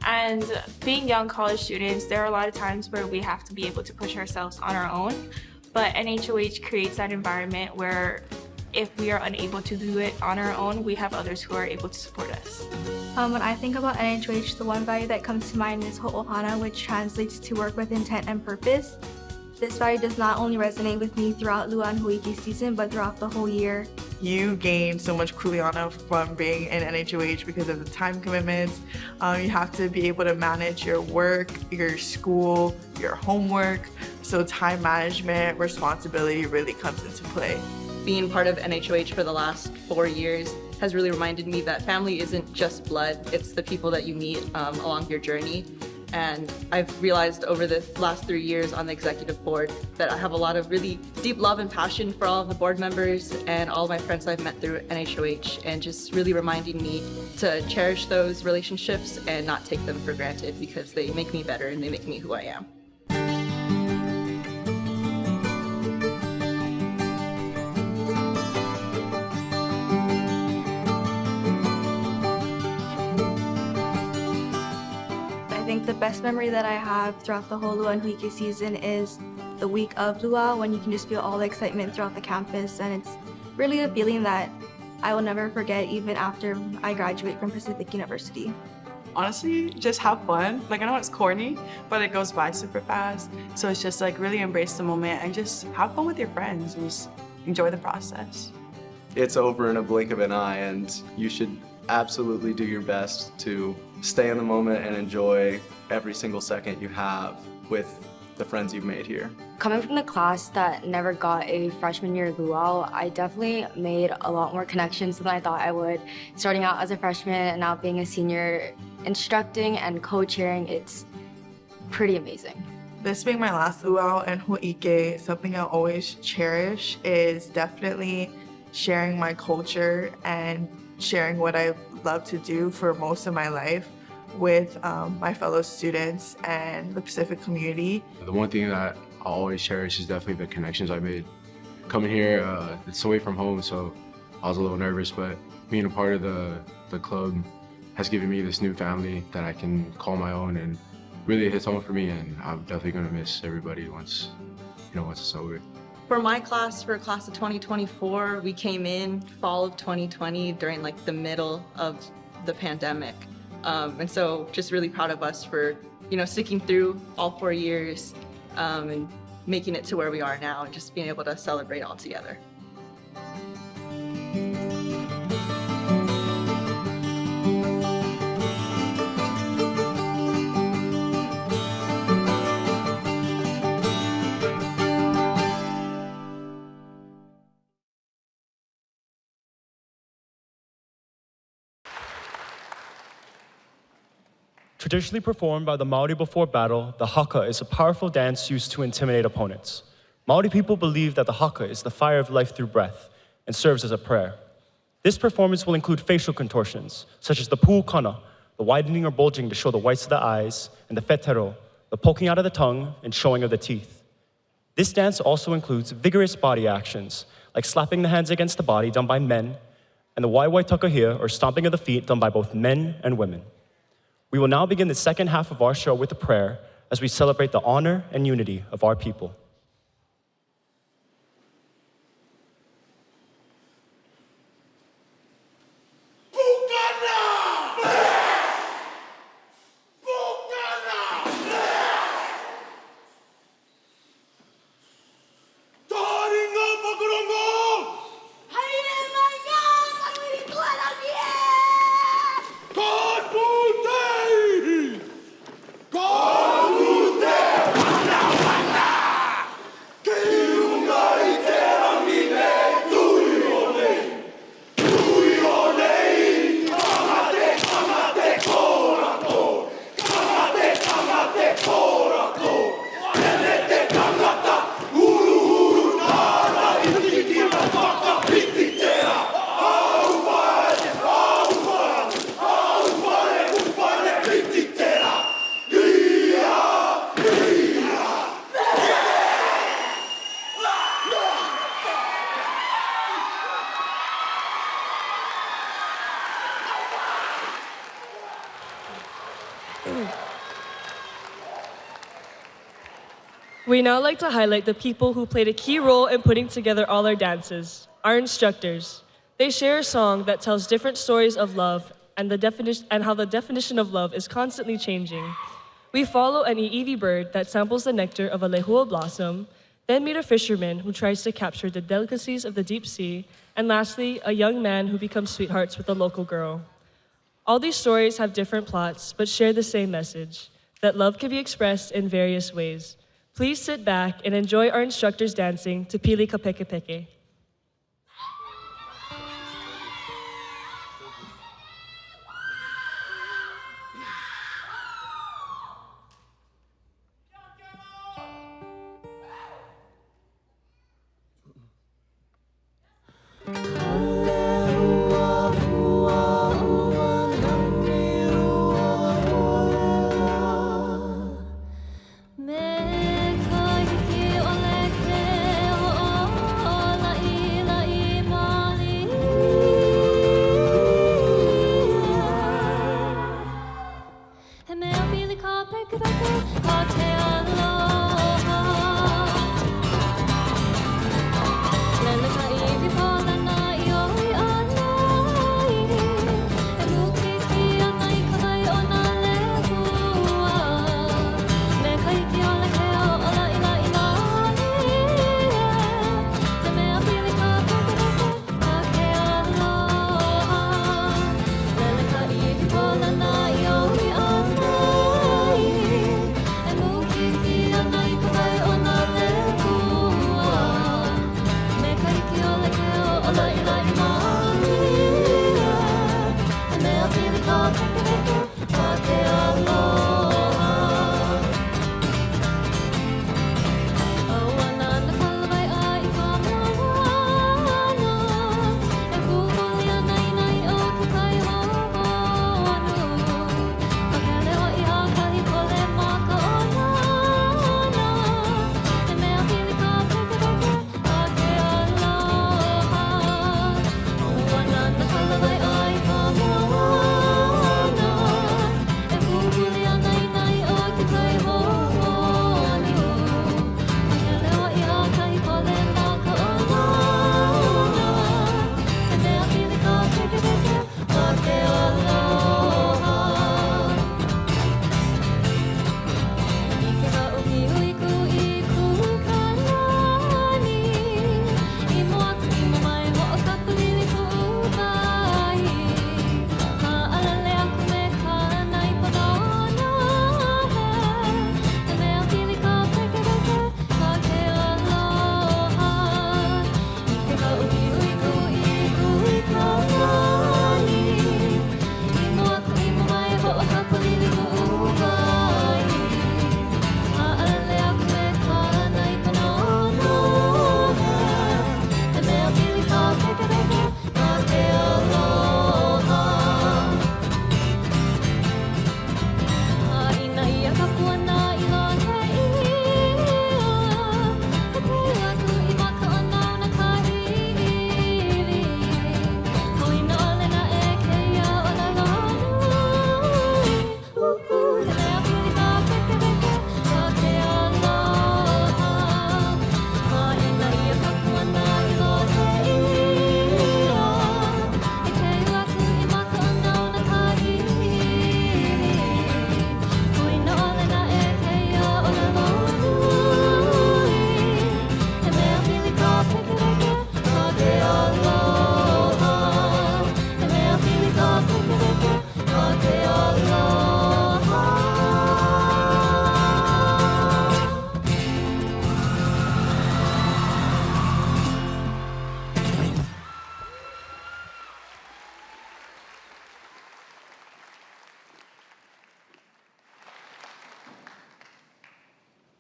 And being young college students, there are a lot of times where we have to be able to push ourselves on our own, but NHOH creates that environment where if we are unable to do it on our own, we have others who are able to support us. When I think about NHOH, the one value that comes to mind is ho'ohana, which translates to work with intent and purpose. This value does not only resonate with me throughout Luau and Huike season, but throughout the whole year. You gain so much kuleana from being in NHOH because of the time commitments. You have to be able to manage your work, your school, your homework. So time management, responsibility really comes into play. Being part of NHOH for the last 4 years has really reminded me that family isn't just blood, it's the people that you meet along your journey. And I've realized over the last 3 years on the executive board that I have a lot of really deep love and passion for all of the board members and all my friends I've met through NHOH, and just really reminding me to cherish those relationships and not take them for granted, because they make me better and they make me who I am. think the best memory that I have throughout the whole Luau and Huike season is the week of Luau, when you can just feel all the excitement throughout the campus, and it's really a feeling that I will never forget even after I graduate from Pacific University. Honestly, just have fun. Like, I know it's corny, but it goes by super fast. So it's just like really embrace the moment and just have fun with your friends and just enjoy the process. It's over in a blink of an eye, and you should absolutely do your best to stay in the moment and enjoy every single second you have with the friends you've made here. Coming from the class that never got a freshman year luau, I definitely made a lot more connections than I thought I would. Starting out as a freshman and now being a senior, instructing and co-chairing, it's pretty amazing. This being my last luau and Huike, something I'll always cherish is definitely sharing my culture and sharing what I've loved to do for most of my life with my fellow students and the Pacific community. The one thing that I'll always cherish is definitely the connections I made. Coming here, it's away from home, so I was a little nervous, but being a part of the club has given me this new family that I can call my own, and really it hits home for me, and I'm definitely gonna miss everybody once it's over. For my class, for class of 2024, we came in fall of 2020 during like the middle of the pandemic. And so just really proud of us for, sticking through all 4 years and making it to where we are now and just being able to celebrate all together. Traditionally performed by the Maori before battle, the haka is a powerful dance used to intimidate opponents. Maori people believe that the haka is the fire of life through breath and serves as a prayer. This performance will include facial contortions, such as the pu'ukana, the widening or bulging to show the whites of the eyes, and the fetero, the poking out of the tongue and showing of the teeth. This dance also includes vigorous body actions, like slapping the hands against the body done by men, and the waiwai takahia, or stomping of the feet, done by both men and women. We will now begin the second half of our show with a prayer as we celebrate the honor and unity of our people. We now like to highlight the people who played a key role in putting together all our dances, our instructors. They share a song that tells different stories of love and how the definition of love is constantly changing. We follow an iiwi bird that samples the nectar of a lehua blossom, then meet a fisherman who tries to capture the delicacies of the deep sea, and lastly, a young man who becomes sweethearts with a local girl. All these stories have different plots, but share the same message, that love can be expressed in various ways. Please sit back and enjoy our instructors dancing to Pili Kapekepeke. Me kai hiki o le ke o la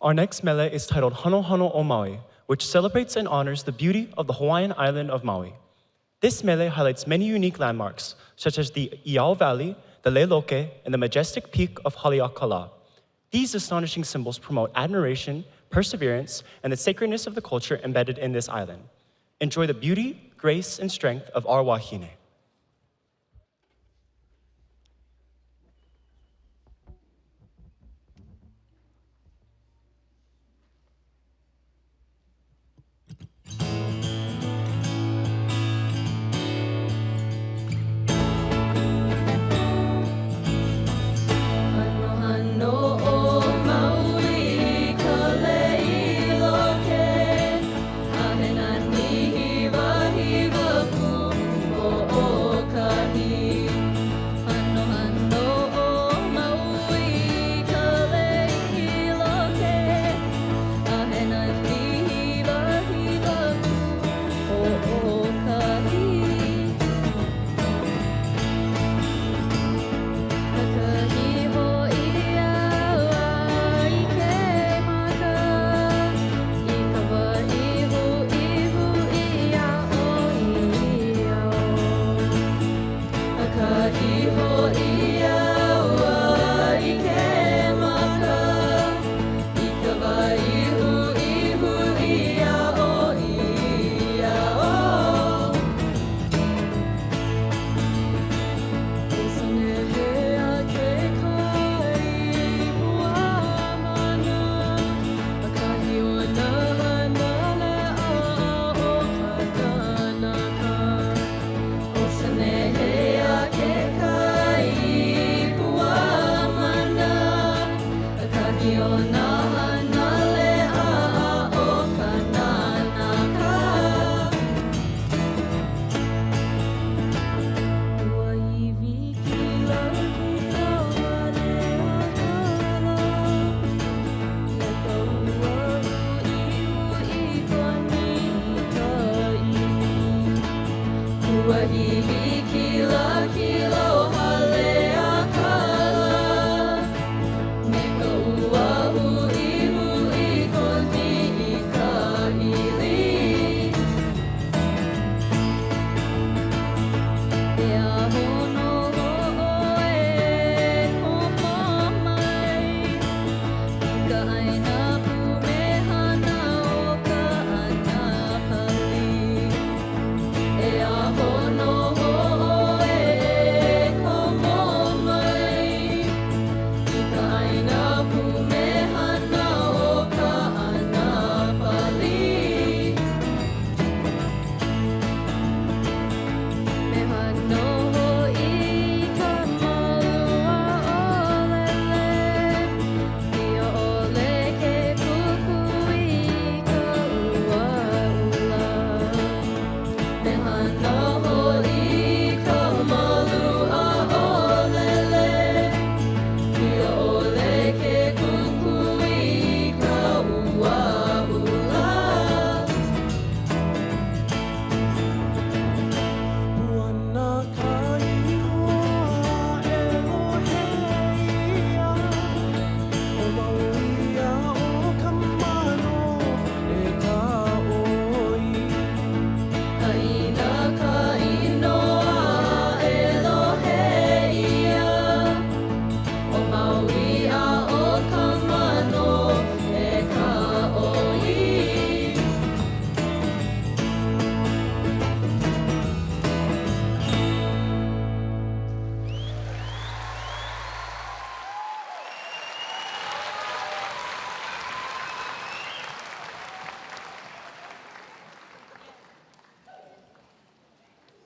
Our next mele is titled Hano Hano o Maui, which celebrates and honors the beauty of the Hawaiian island of Maui. This mele highlights many unique landmarks, such as the Iao Valley, the Leiloke, and the majestic peak of Haleakala. These astonishing symbols promote admiration, perseverance, and the sacredness of the culture embedded in this island. Enjoy the beauty, grace, and strength of our wahine.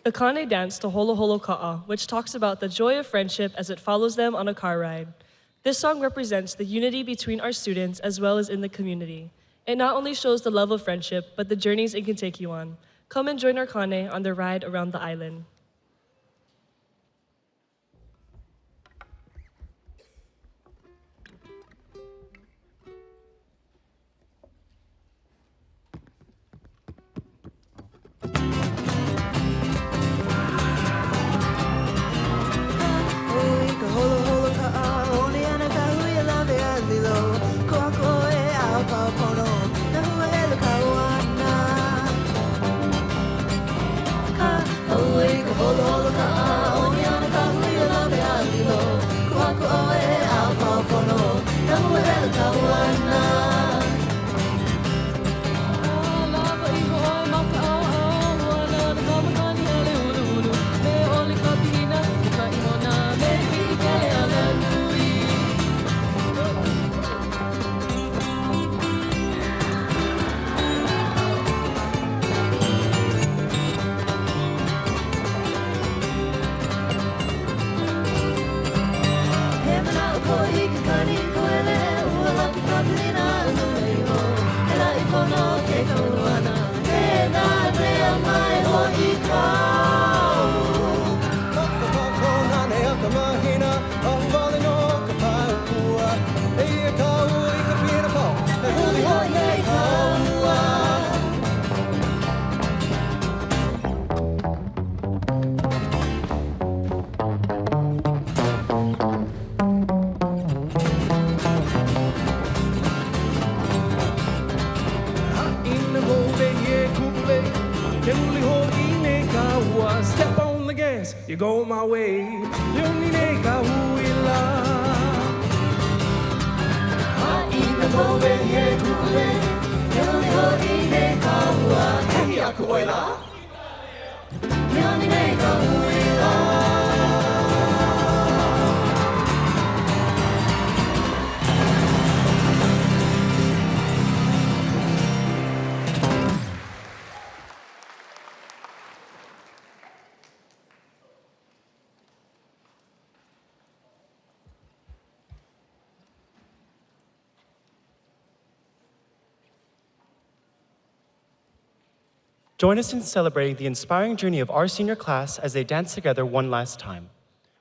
The Kane dance to Holo Holo Ka'a, which talks about the joy of friendship as it follows them on a car ride. This song represents the unity between our students as well as in the community. It not only shows the love of friendship, but the journeys it can take you on. Come and join our Kane on their ride around the island. Holo holo ka'a, ole ana ka hui a lawe a lilo. Koa koe a Step on the gas, you go my way. Yonine ka huila. Ha ina kobe ye kule. Yoni ho ine ka hua. Hei aku oila. Yonine ka huila. Join us in celebrating the inspiring journey of our senior class as they dance together one last time.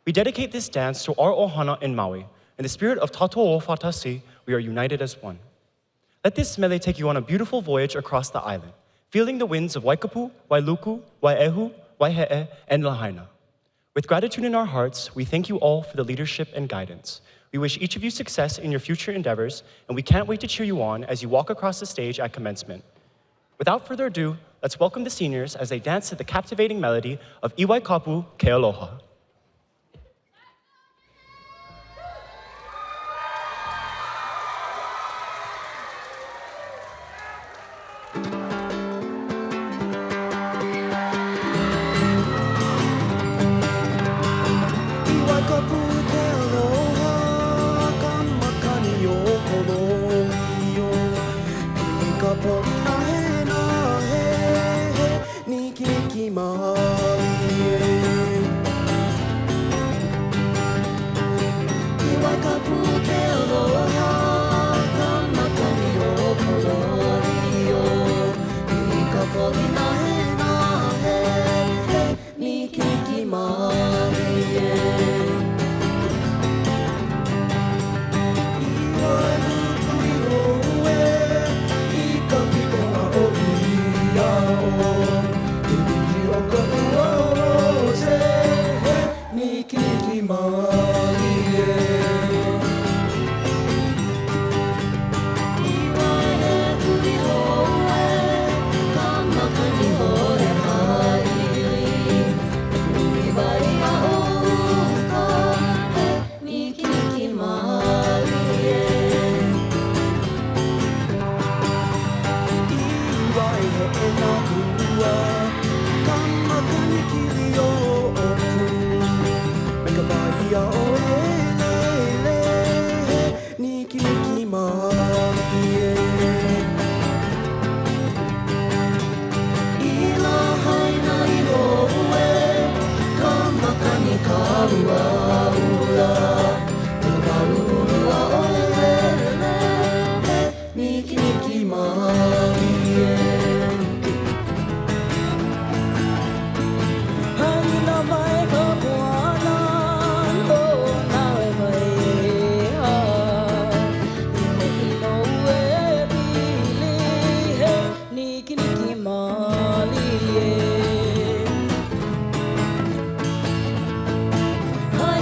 We dedicate this dance to our ohana in Maui. In the spirit of Tato'o Fatasi, we are united as one. Let this mele take you on a beautiful voyage across the island, feeling the winds of Waikapu, Wailuku, Wai'ehu, Waihe'e, and Lahaina. With gratitude in our hearts, we thank you all for the leadership and guidance. We wish each of you success in your future endeavors, and we can't wait to cheer you on as you walk across the stage at commencement. Without further ado, let's welcome the seniors as they dance to the captivating melody of Iwai Kapu Ke Aloha. Hi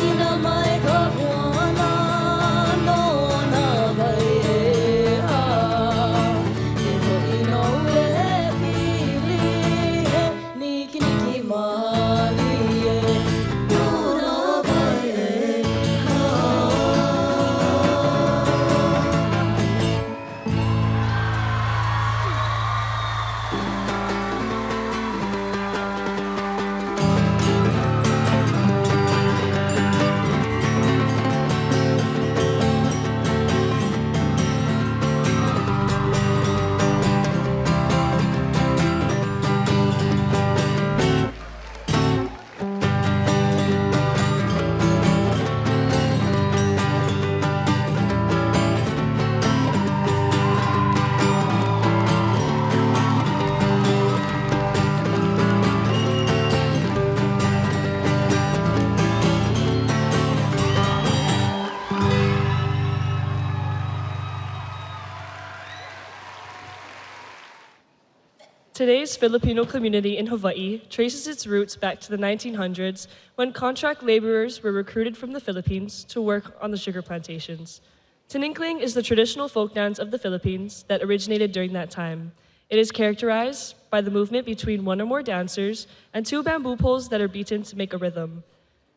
Today's Filipino community in Hawaii traces its roots back to the 1900s when contract laborers were recruited from the Philippines to work on the sugar plantations. Tininkling is the traditional folk dance of the Philippines that originated during that time. It is characterized by the movement between one or more dancers and two bamboo poles that are beaten to make a rhythm.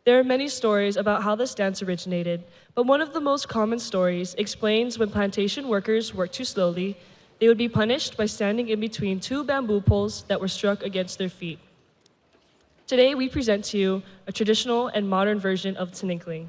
There are many stories about how this dance originated, but one of the most common stories explains when plantation workers worked too slowly, they would be punished by standing in between two bamboo poles that were struck against their feet. Today, we present to you a traditional and modern version of Tininkling.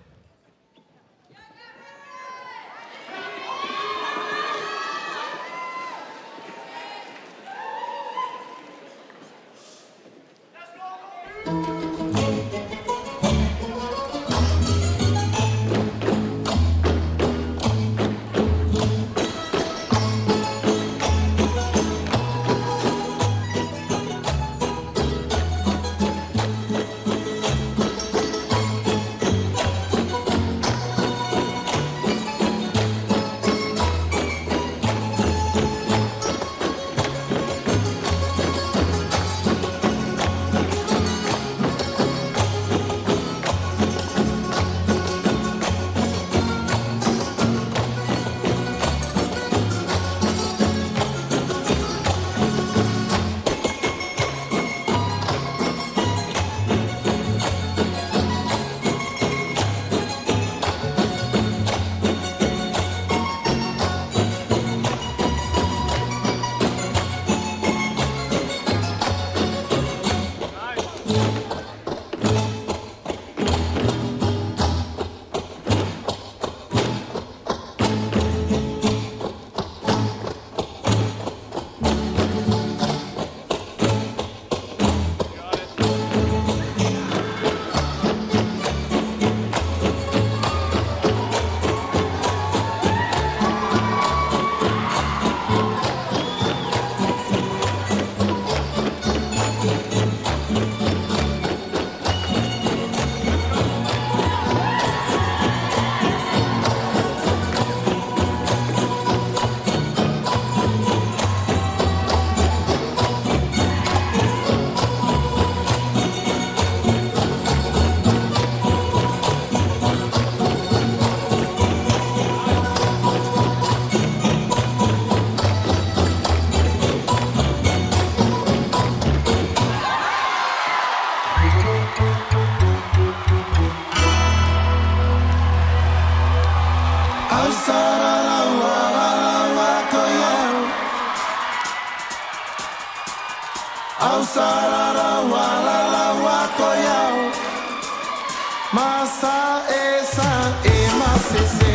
Masa esa e masese,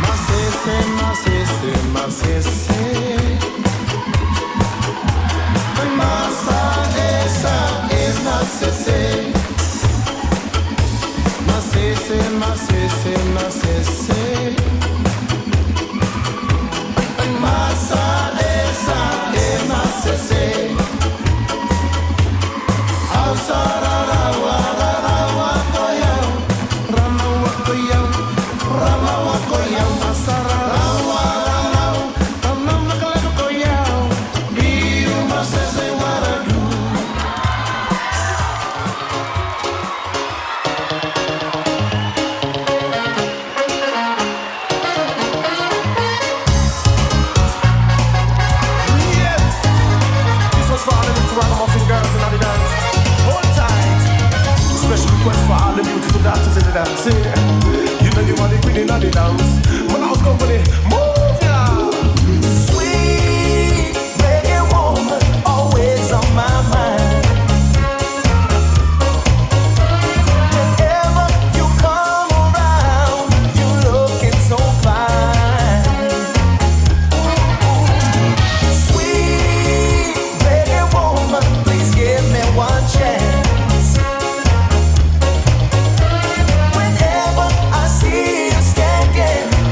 masese, masese, masese. Masa esa e masese, masese, masese, masese. Masa esa e masese. You know you want the queen in the dance. When I was company, move now. Sweet reggae woman, always on my mind. Whenever you come around, you looking so fine. Sweet reggae woman, please give me one chance.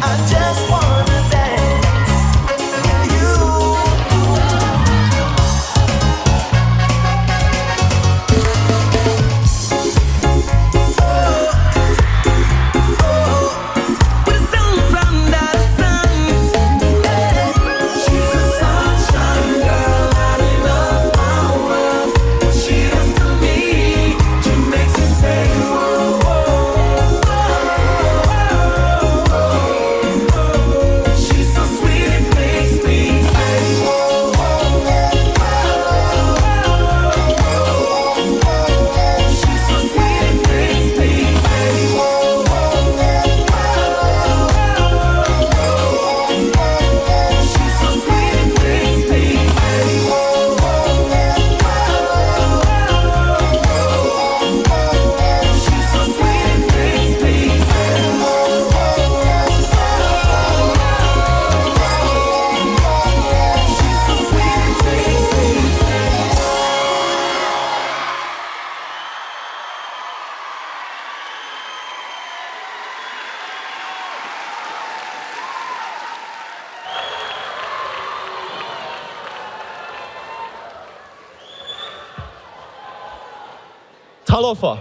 I just wanna dance. Talofa,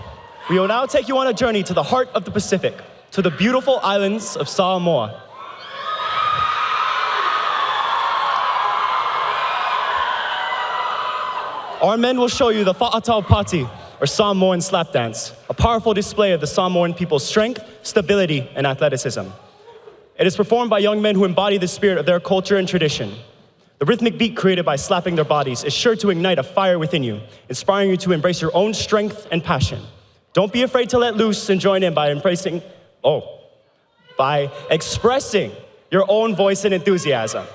we will now take you on a journey to the heart of the Pacific, to the beautiful islands of Samoa. Our men will show you the Fa'atau Pati, or Samoan slap dance, a powerful display of the Samoan people's strength, stability, and athleticism. It is performed by young men who embody the spirit of their culture and tradition. The rhythmic beat created by slapping their bodies is sure to ignite a fire within you, inspiring you to embrace your own strength and passion. Don't be afraid to let loose and join in by expressing your own voice and enthusiasm.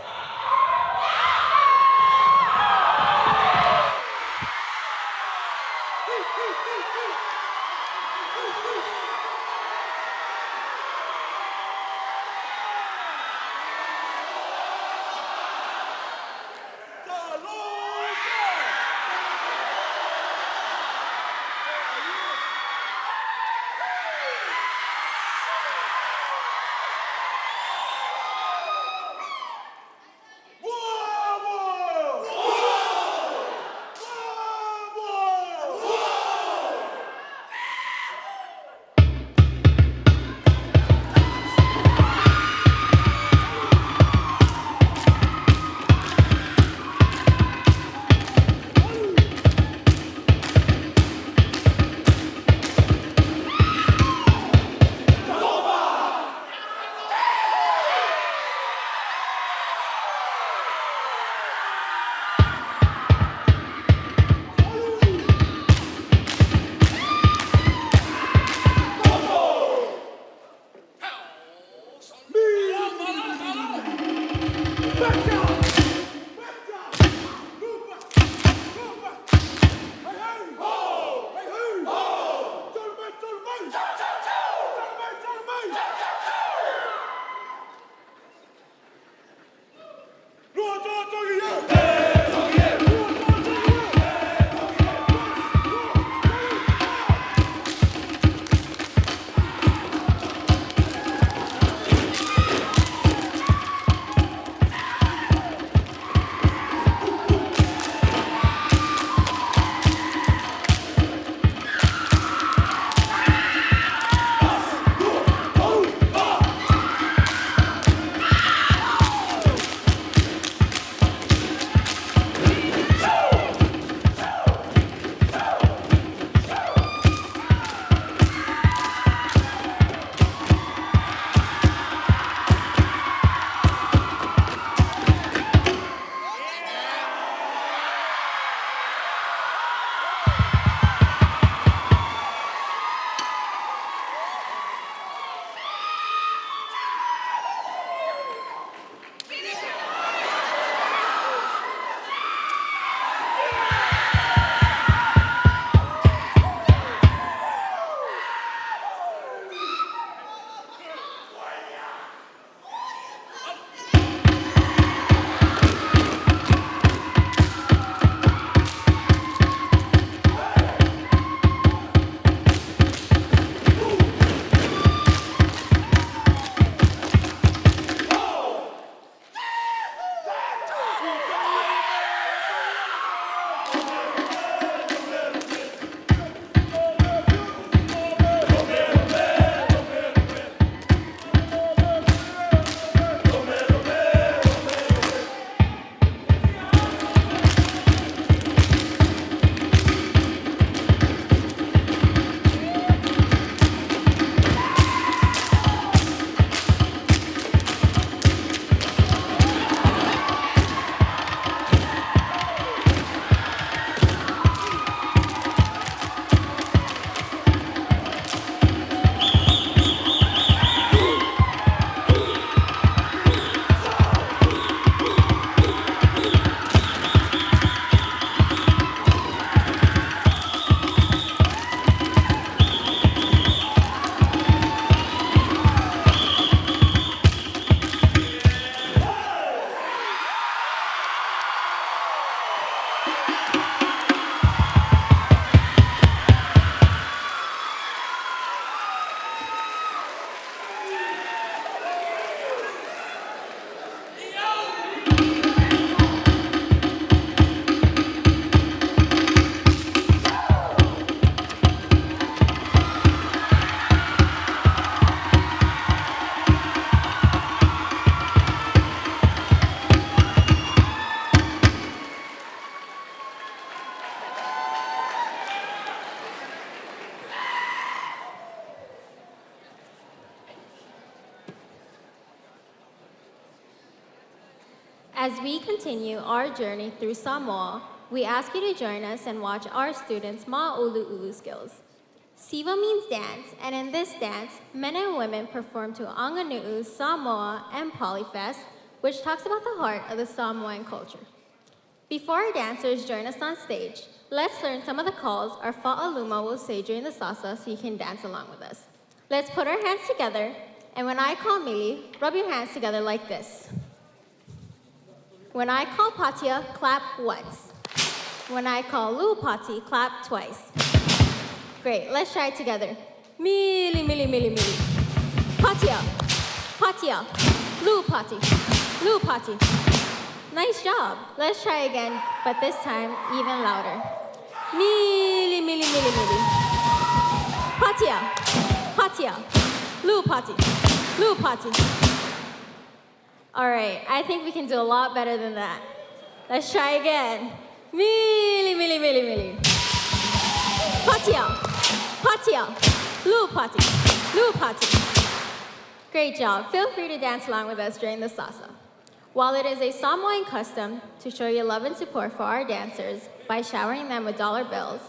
As we continue our journey through Samoa, we ask you to join us and watch our students' Ma'olu'ulu skills. Siva means dance, and in this dance, men and women perform to Anganu'u, Samoa, and Polyfest, which talks about the heart of the Samoan culture. Before our dancers join us on stage, let's learn some of the calls our Fa'aluma will say during the salsa so you can dance along with us. Let's put our hands together, and when I call Mili, rub your hands together like this. When I call Patia, clap once. When I call Lu'upati, clap twice. Great, let's try it together. Mili, mili, mili, mili. Patia, Patia, Lu'upati, Lu'upati. Nice job. Let's try again, but this time even louder. Mili, mili, mili, mili. Patia, Patia, Lu'upati, Lu'upati. All right, I think we can do a lot better than that. Let's try again. Mili, mili, mili, mili. Patia, Patia, Lu'upati, Lu'upati. Great job. Feel free to dance along with us during the salsa. While it is a Samoan custom to show your love and support for our dancers by showering them with dollar bills,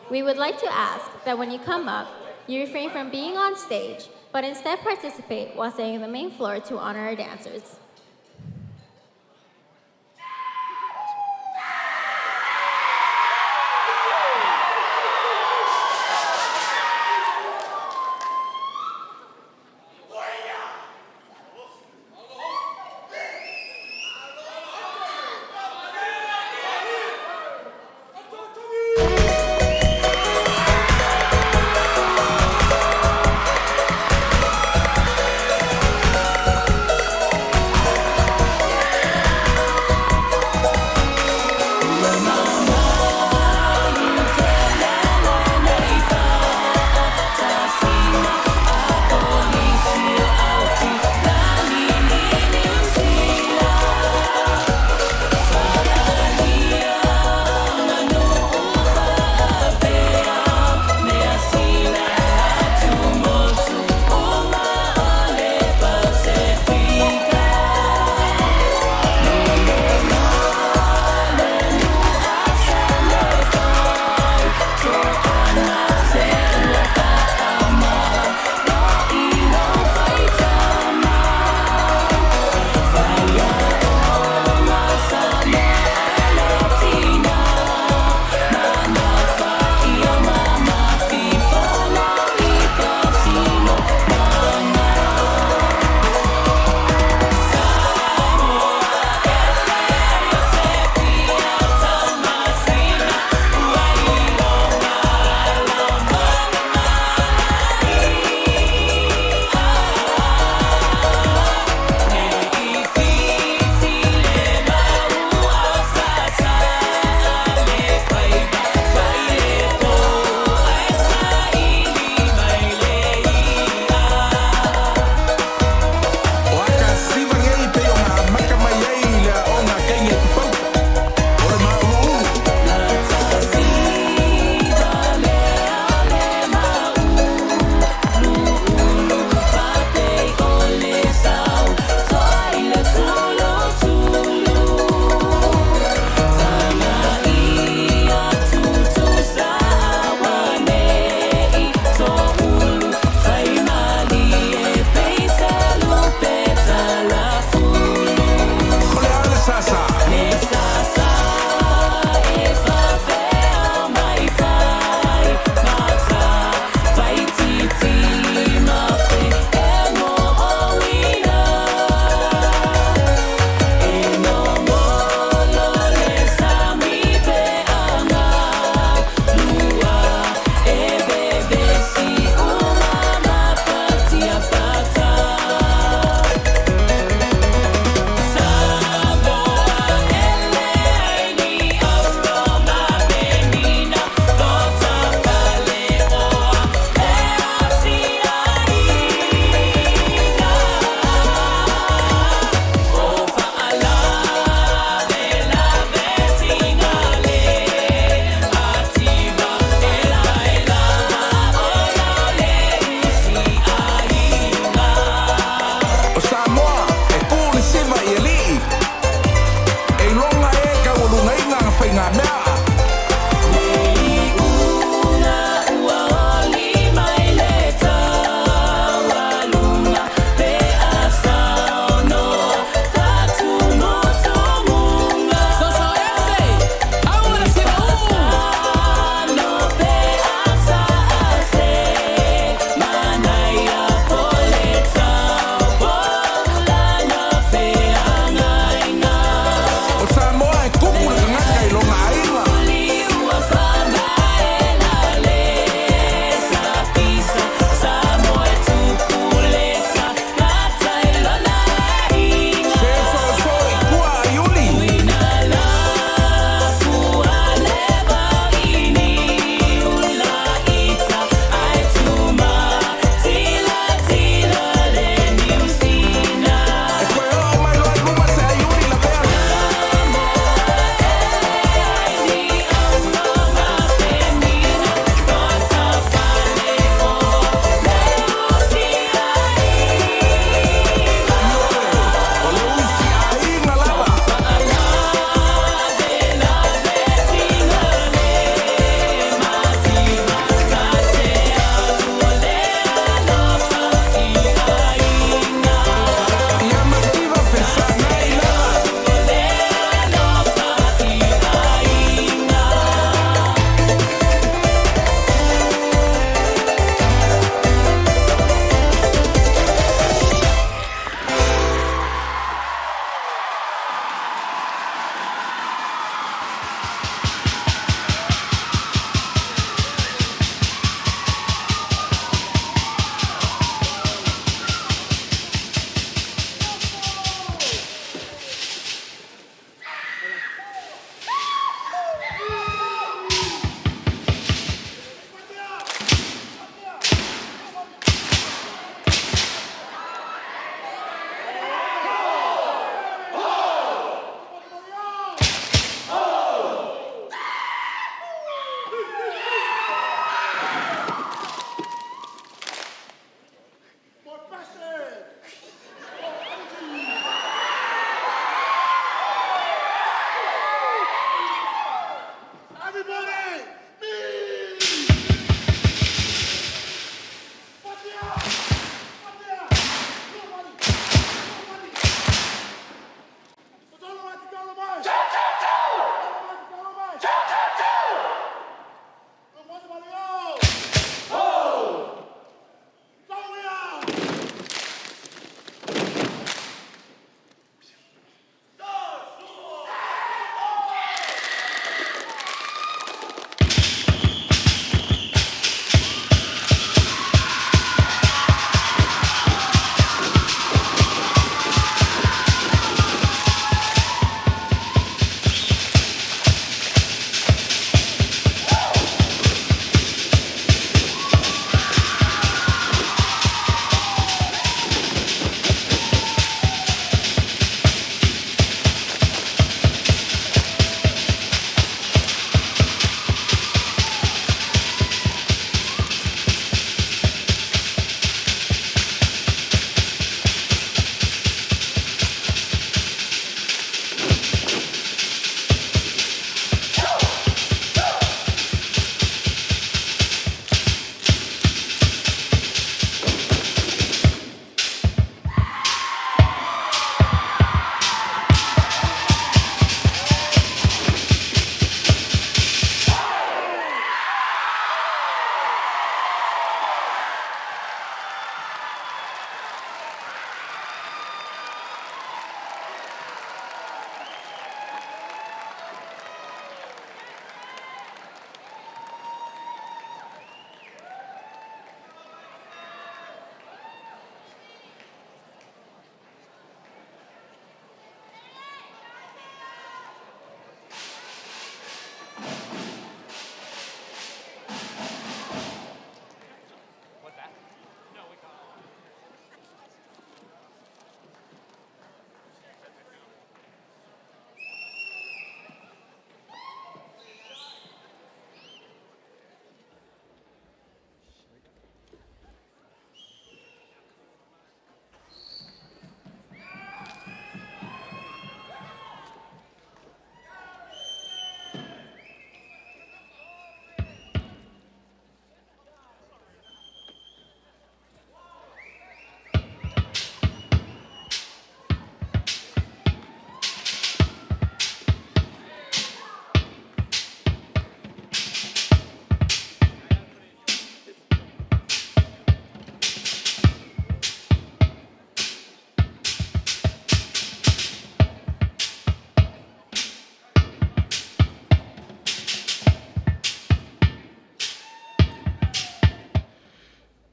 we would like to ask that when you come up, you refrain from being on stage, but instead participate while staying on the main floor to honor our dancers.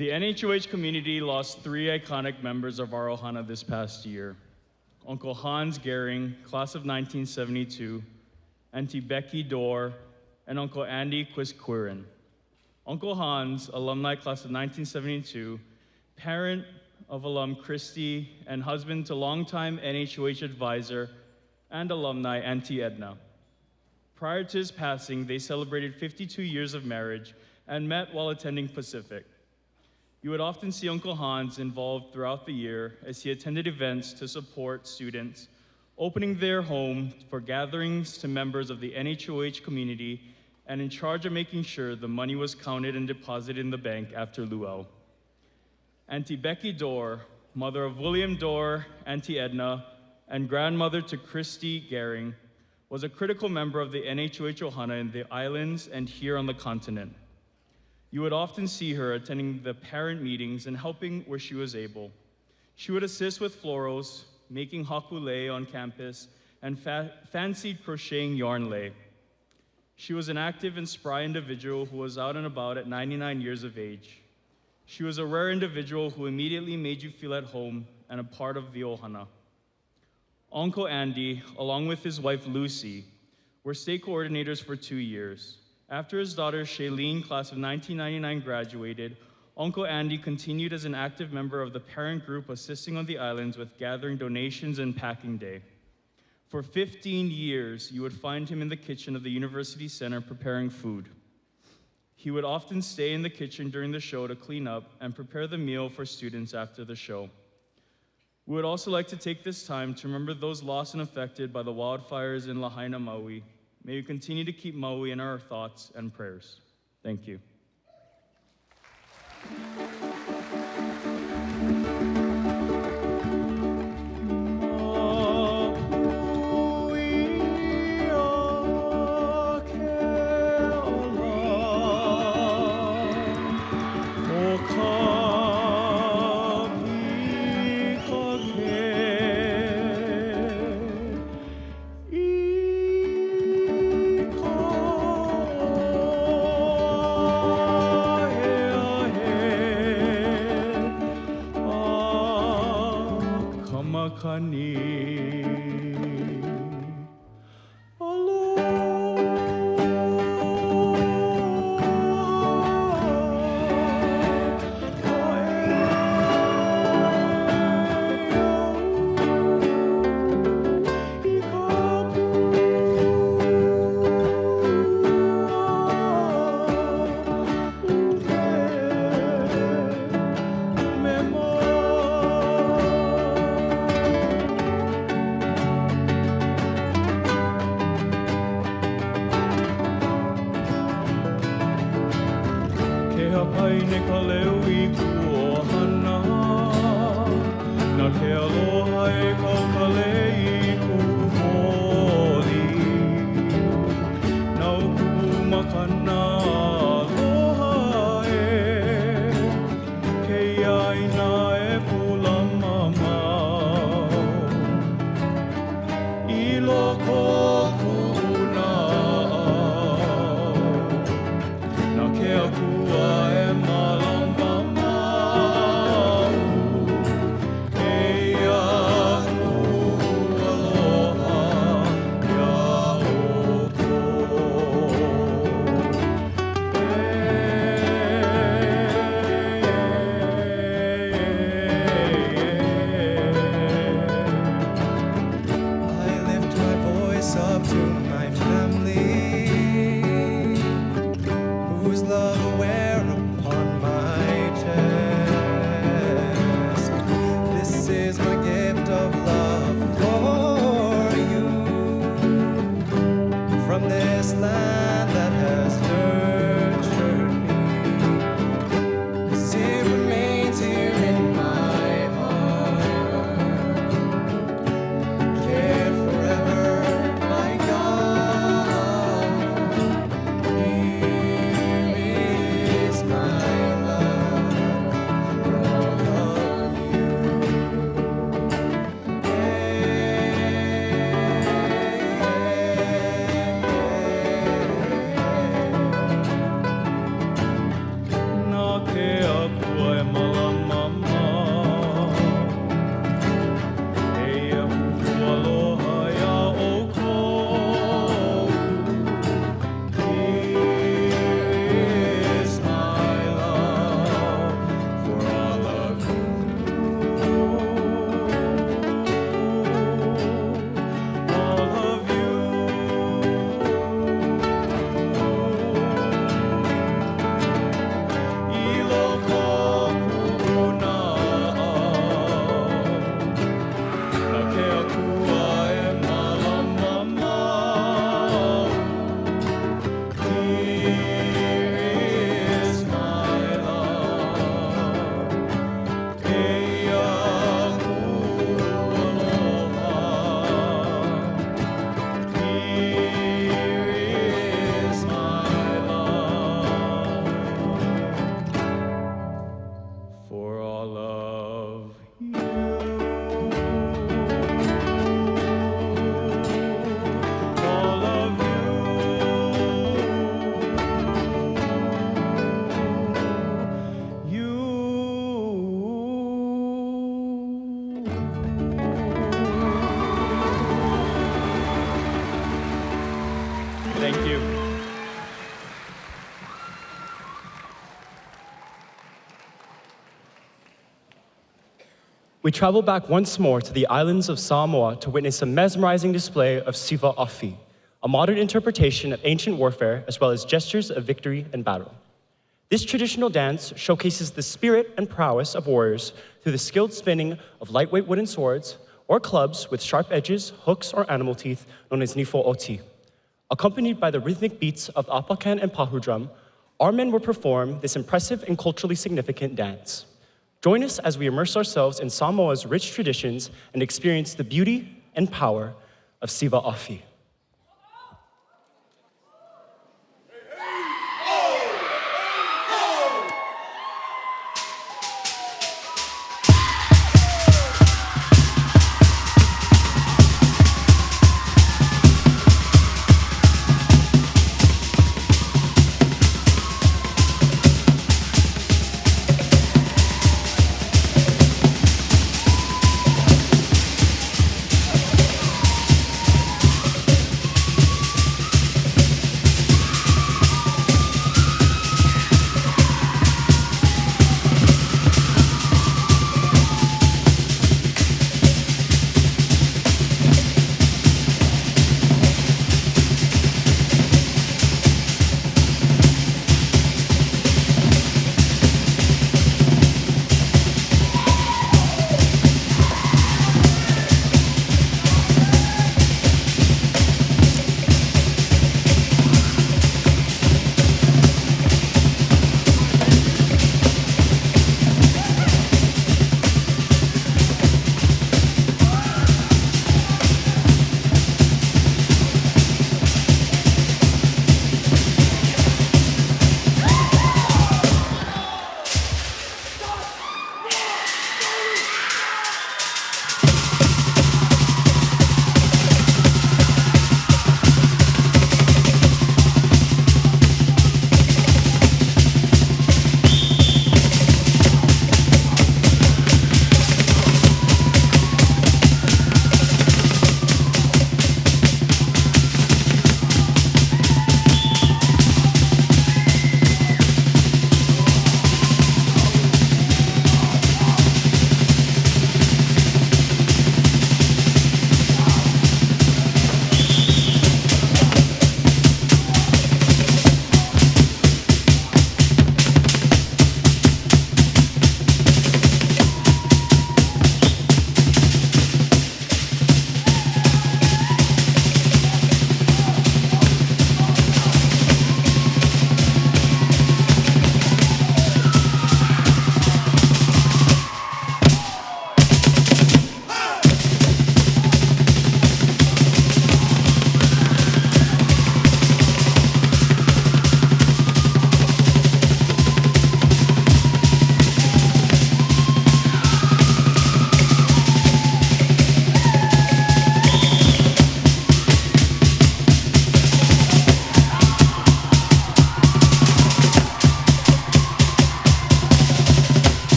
The NHOH community lost 3 iconic members of our ohana this past year. Uncle Hans Gehring, class of 1972, Auntie Becky Dorr, and Uncle Andy Quisquirin. Uncle Hans, alumni class of 1972, parent of alum Christy, and husband to longtime NHOH advisor and alumni Auntie Edna. Prior to his passing, they celebrated 52 years of marriage and met while attending Pacific. You would often see Uncle Hans involved throughout the year as he attended events to support students, opening their home for gatherings to members of the NHOH community, and in charge of making sure the money was counted and deposited in the bank after luau. Auntie Becky Dorr, mother of William Dorr, Auntie Edna, and grandmother to Christy Gehring, was a critical member of the NHOH Ohana in the islands and here on the continent. You would often see her attending the parent meetings and helping where she was able. She would assist with florals, making hakule on campus, and fancied crocheting yarn lei. She was an active and spry individual who was out and about at 99 years of age. She was a rare individual who immediately made you feel at home and a part of the ohana. Uncle Andy, along with his wife Lucy, were state coordinators for 2 years. After his daughter Shailene, class of 1999, graduated, Uncle Andy continued as an active member of the parent group assisting on the islands with gathering donations and packing day. For 15 years, you would find him in the kitchen of the University Center preparing food. He would often stay in the kitchen during the show to clean up and prepare the meal for students after the show. We would also like to take this time to remember those lost and affected by the wildfires in Lahaina, Maui. May you continue to keep Maui in our thoughts and prayers. Thank you. Hey, we travel back once more to the islands of Samoa to witness a mesmerizing display of Siva Afi, a modern interpretation of ancient warfare as well as gestures of victory and battle. This traditional dance showcases the spirit and prowess of warriors through the skilled spinning of lightweight wooden swords or clubs with sharp edges, hooks, or animal teeth known as nifo oti. Accompanied by the rhythmic beats of the apakan and pahu drum, our men will perform this impressive and culturally significant dance. Join us as we immerse ourselves in Samoa's rich traditions and experience the beauty and power of Siva Afi.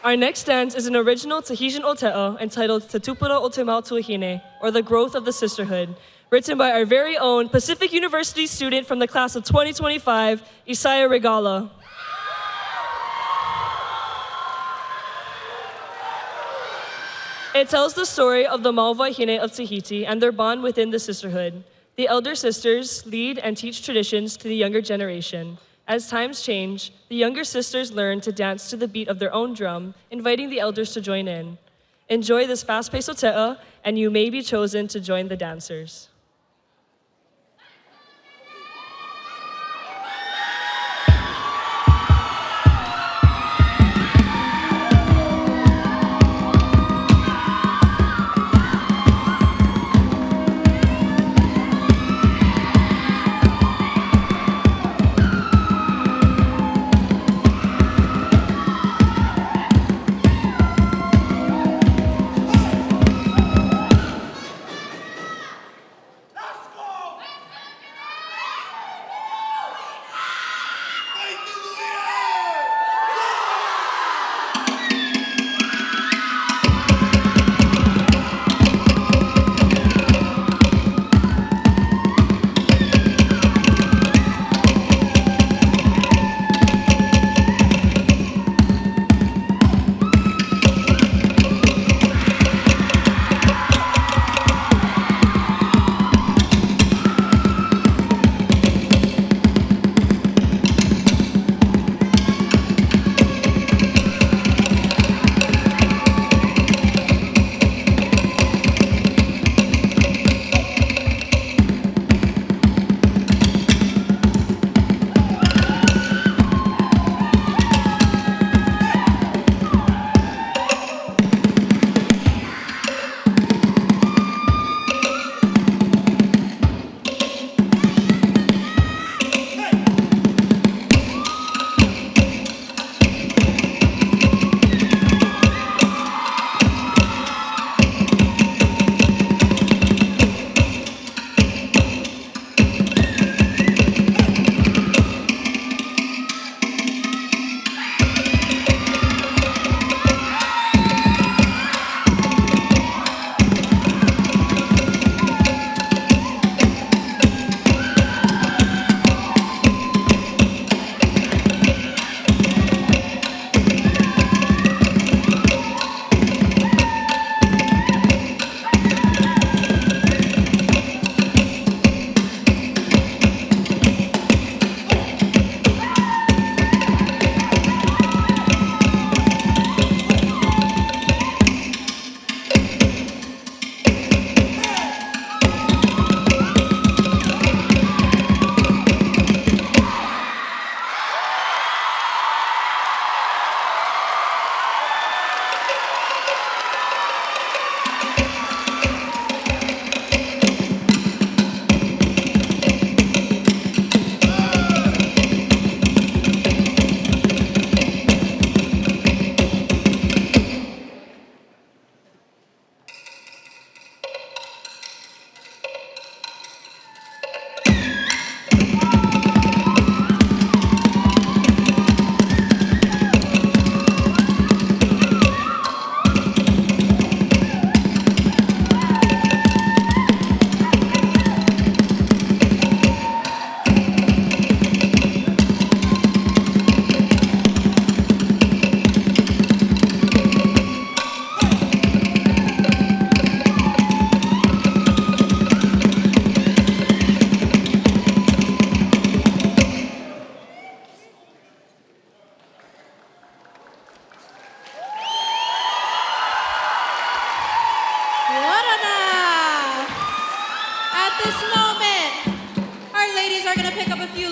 Our next dance is an original Tahitian Ote'o entitled Te Tupuna o Te Mautuahine, or The Growth of the Sisterhood, written by our very own Pacific University student from the class of 2025, Isaiah Regala. It tells the story of the Mauwahine of Tahiti and their bond within the sisterhood. The elder sisters lead and teach traditions to the younger generation. As times change, the younger sisters learn to dance to the beat of their own drum, inviting the elders to join in. Enjoy this fast-paced ote'a, and you may be chosen to join the dancers.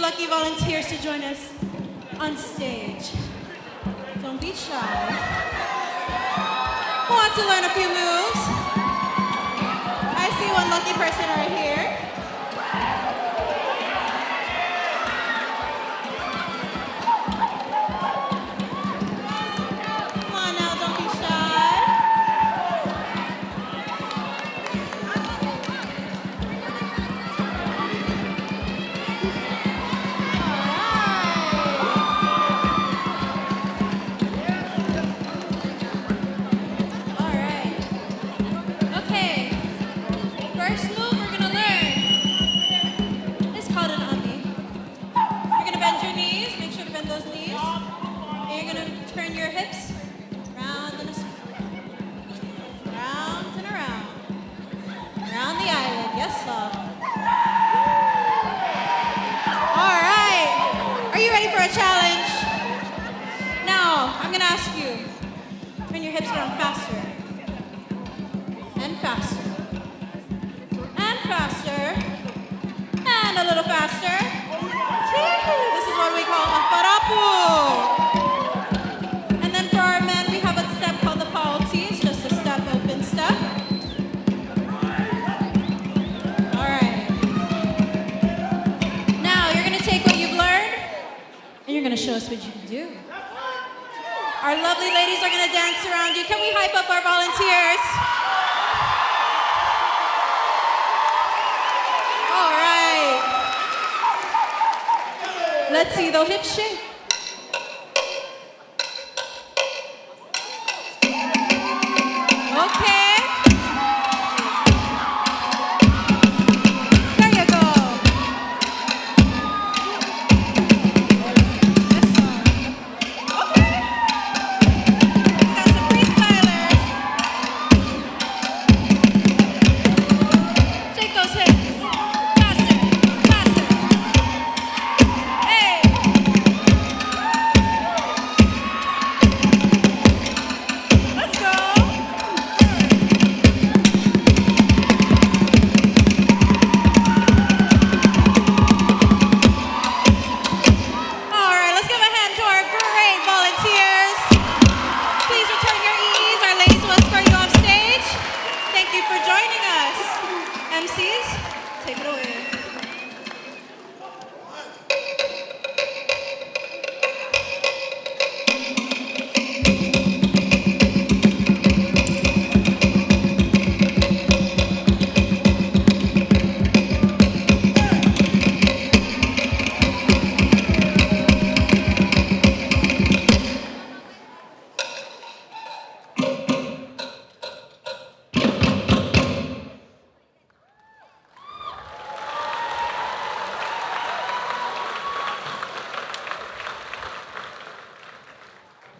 lucky volunteers to join us on stage. Don't be shy. Want to learn a few moves? I see one lucky person right here. Come on now, don't be shy. I'm gonna ask you, turn your hips around faster. And faster. And faster. And a little faster. This is what we call a farapu. And then for our men, we have a step called the pauti. It's just a step, open step. All right. Now you're gonna take what you've learned and you're gonna show us what you can do. Our lovely ladies are gonna dance around you. Can we hype up our volunteers? All right. Let's see the hip shake. Okay. There you go. Okay. We got some freestylers. Shake those hips. Faster, faster. Hey. Let's go. All right, let's give a hand to our great volunteers. Please return your EEs. Our ladies will escort you off stage. Thank you for joining us. MCs, take it away.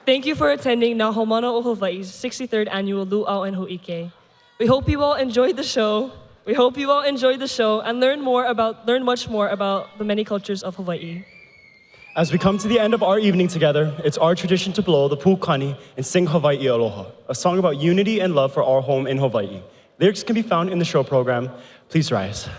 Thank you for attending Nahomana o Hawaii's 63rd Annual Luau and Ho'ike. We hope you all enjoyed the show. We hope you all enjoyed the show and learn much more about the many cultures of Hawaii. As we come to the end of our evening together, it's our tradition to blow the pukani and sing Hawaii Aloha, a song about unity and love for our home in Hawaii. Lyrics can be found in the show program. Please rise.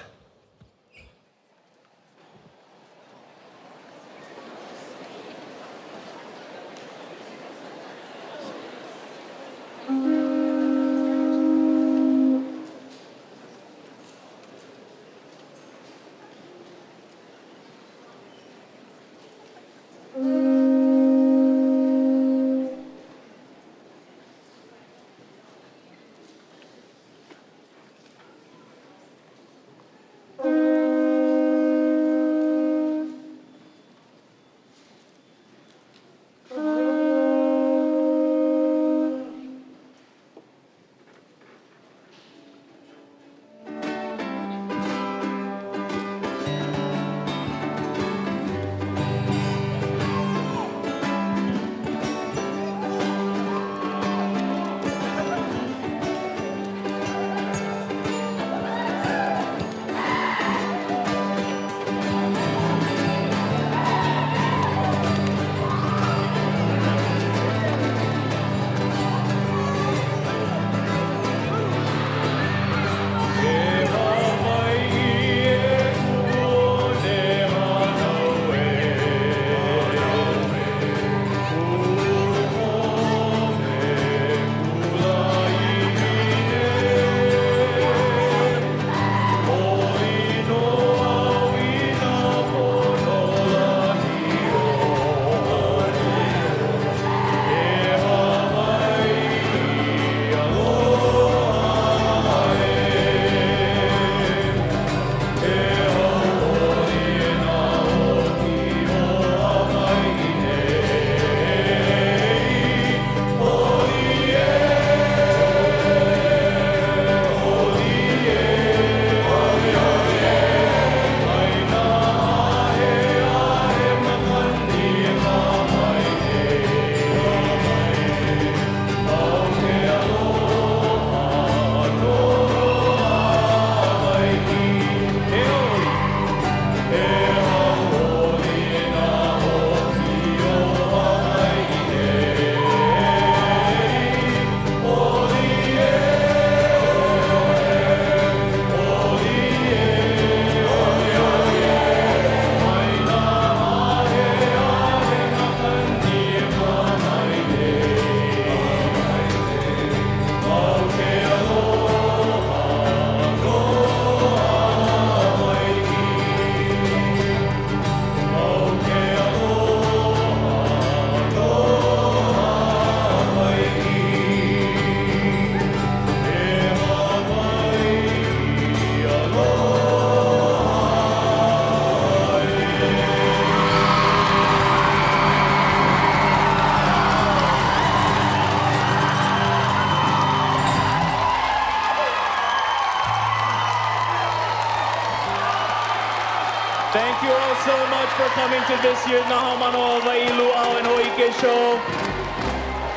for coming to this year's Nahamano Hawaii Luau and Ho'ike show.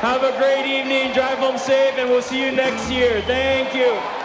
Have a great evening, drive home safe, and we'll see you next year. Thank you.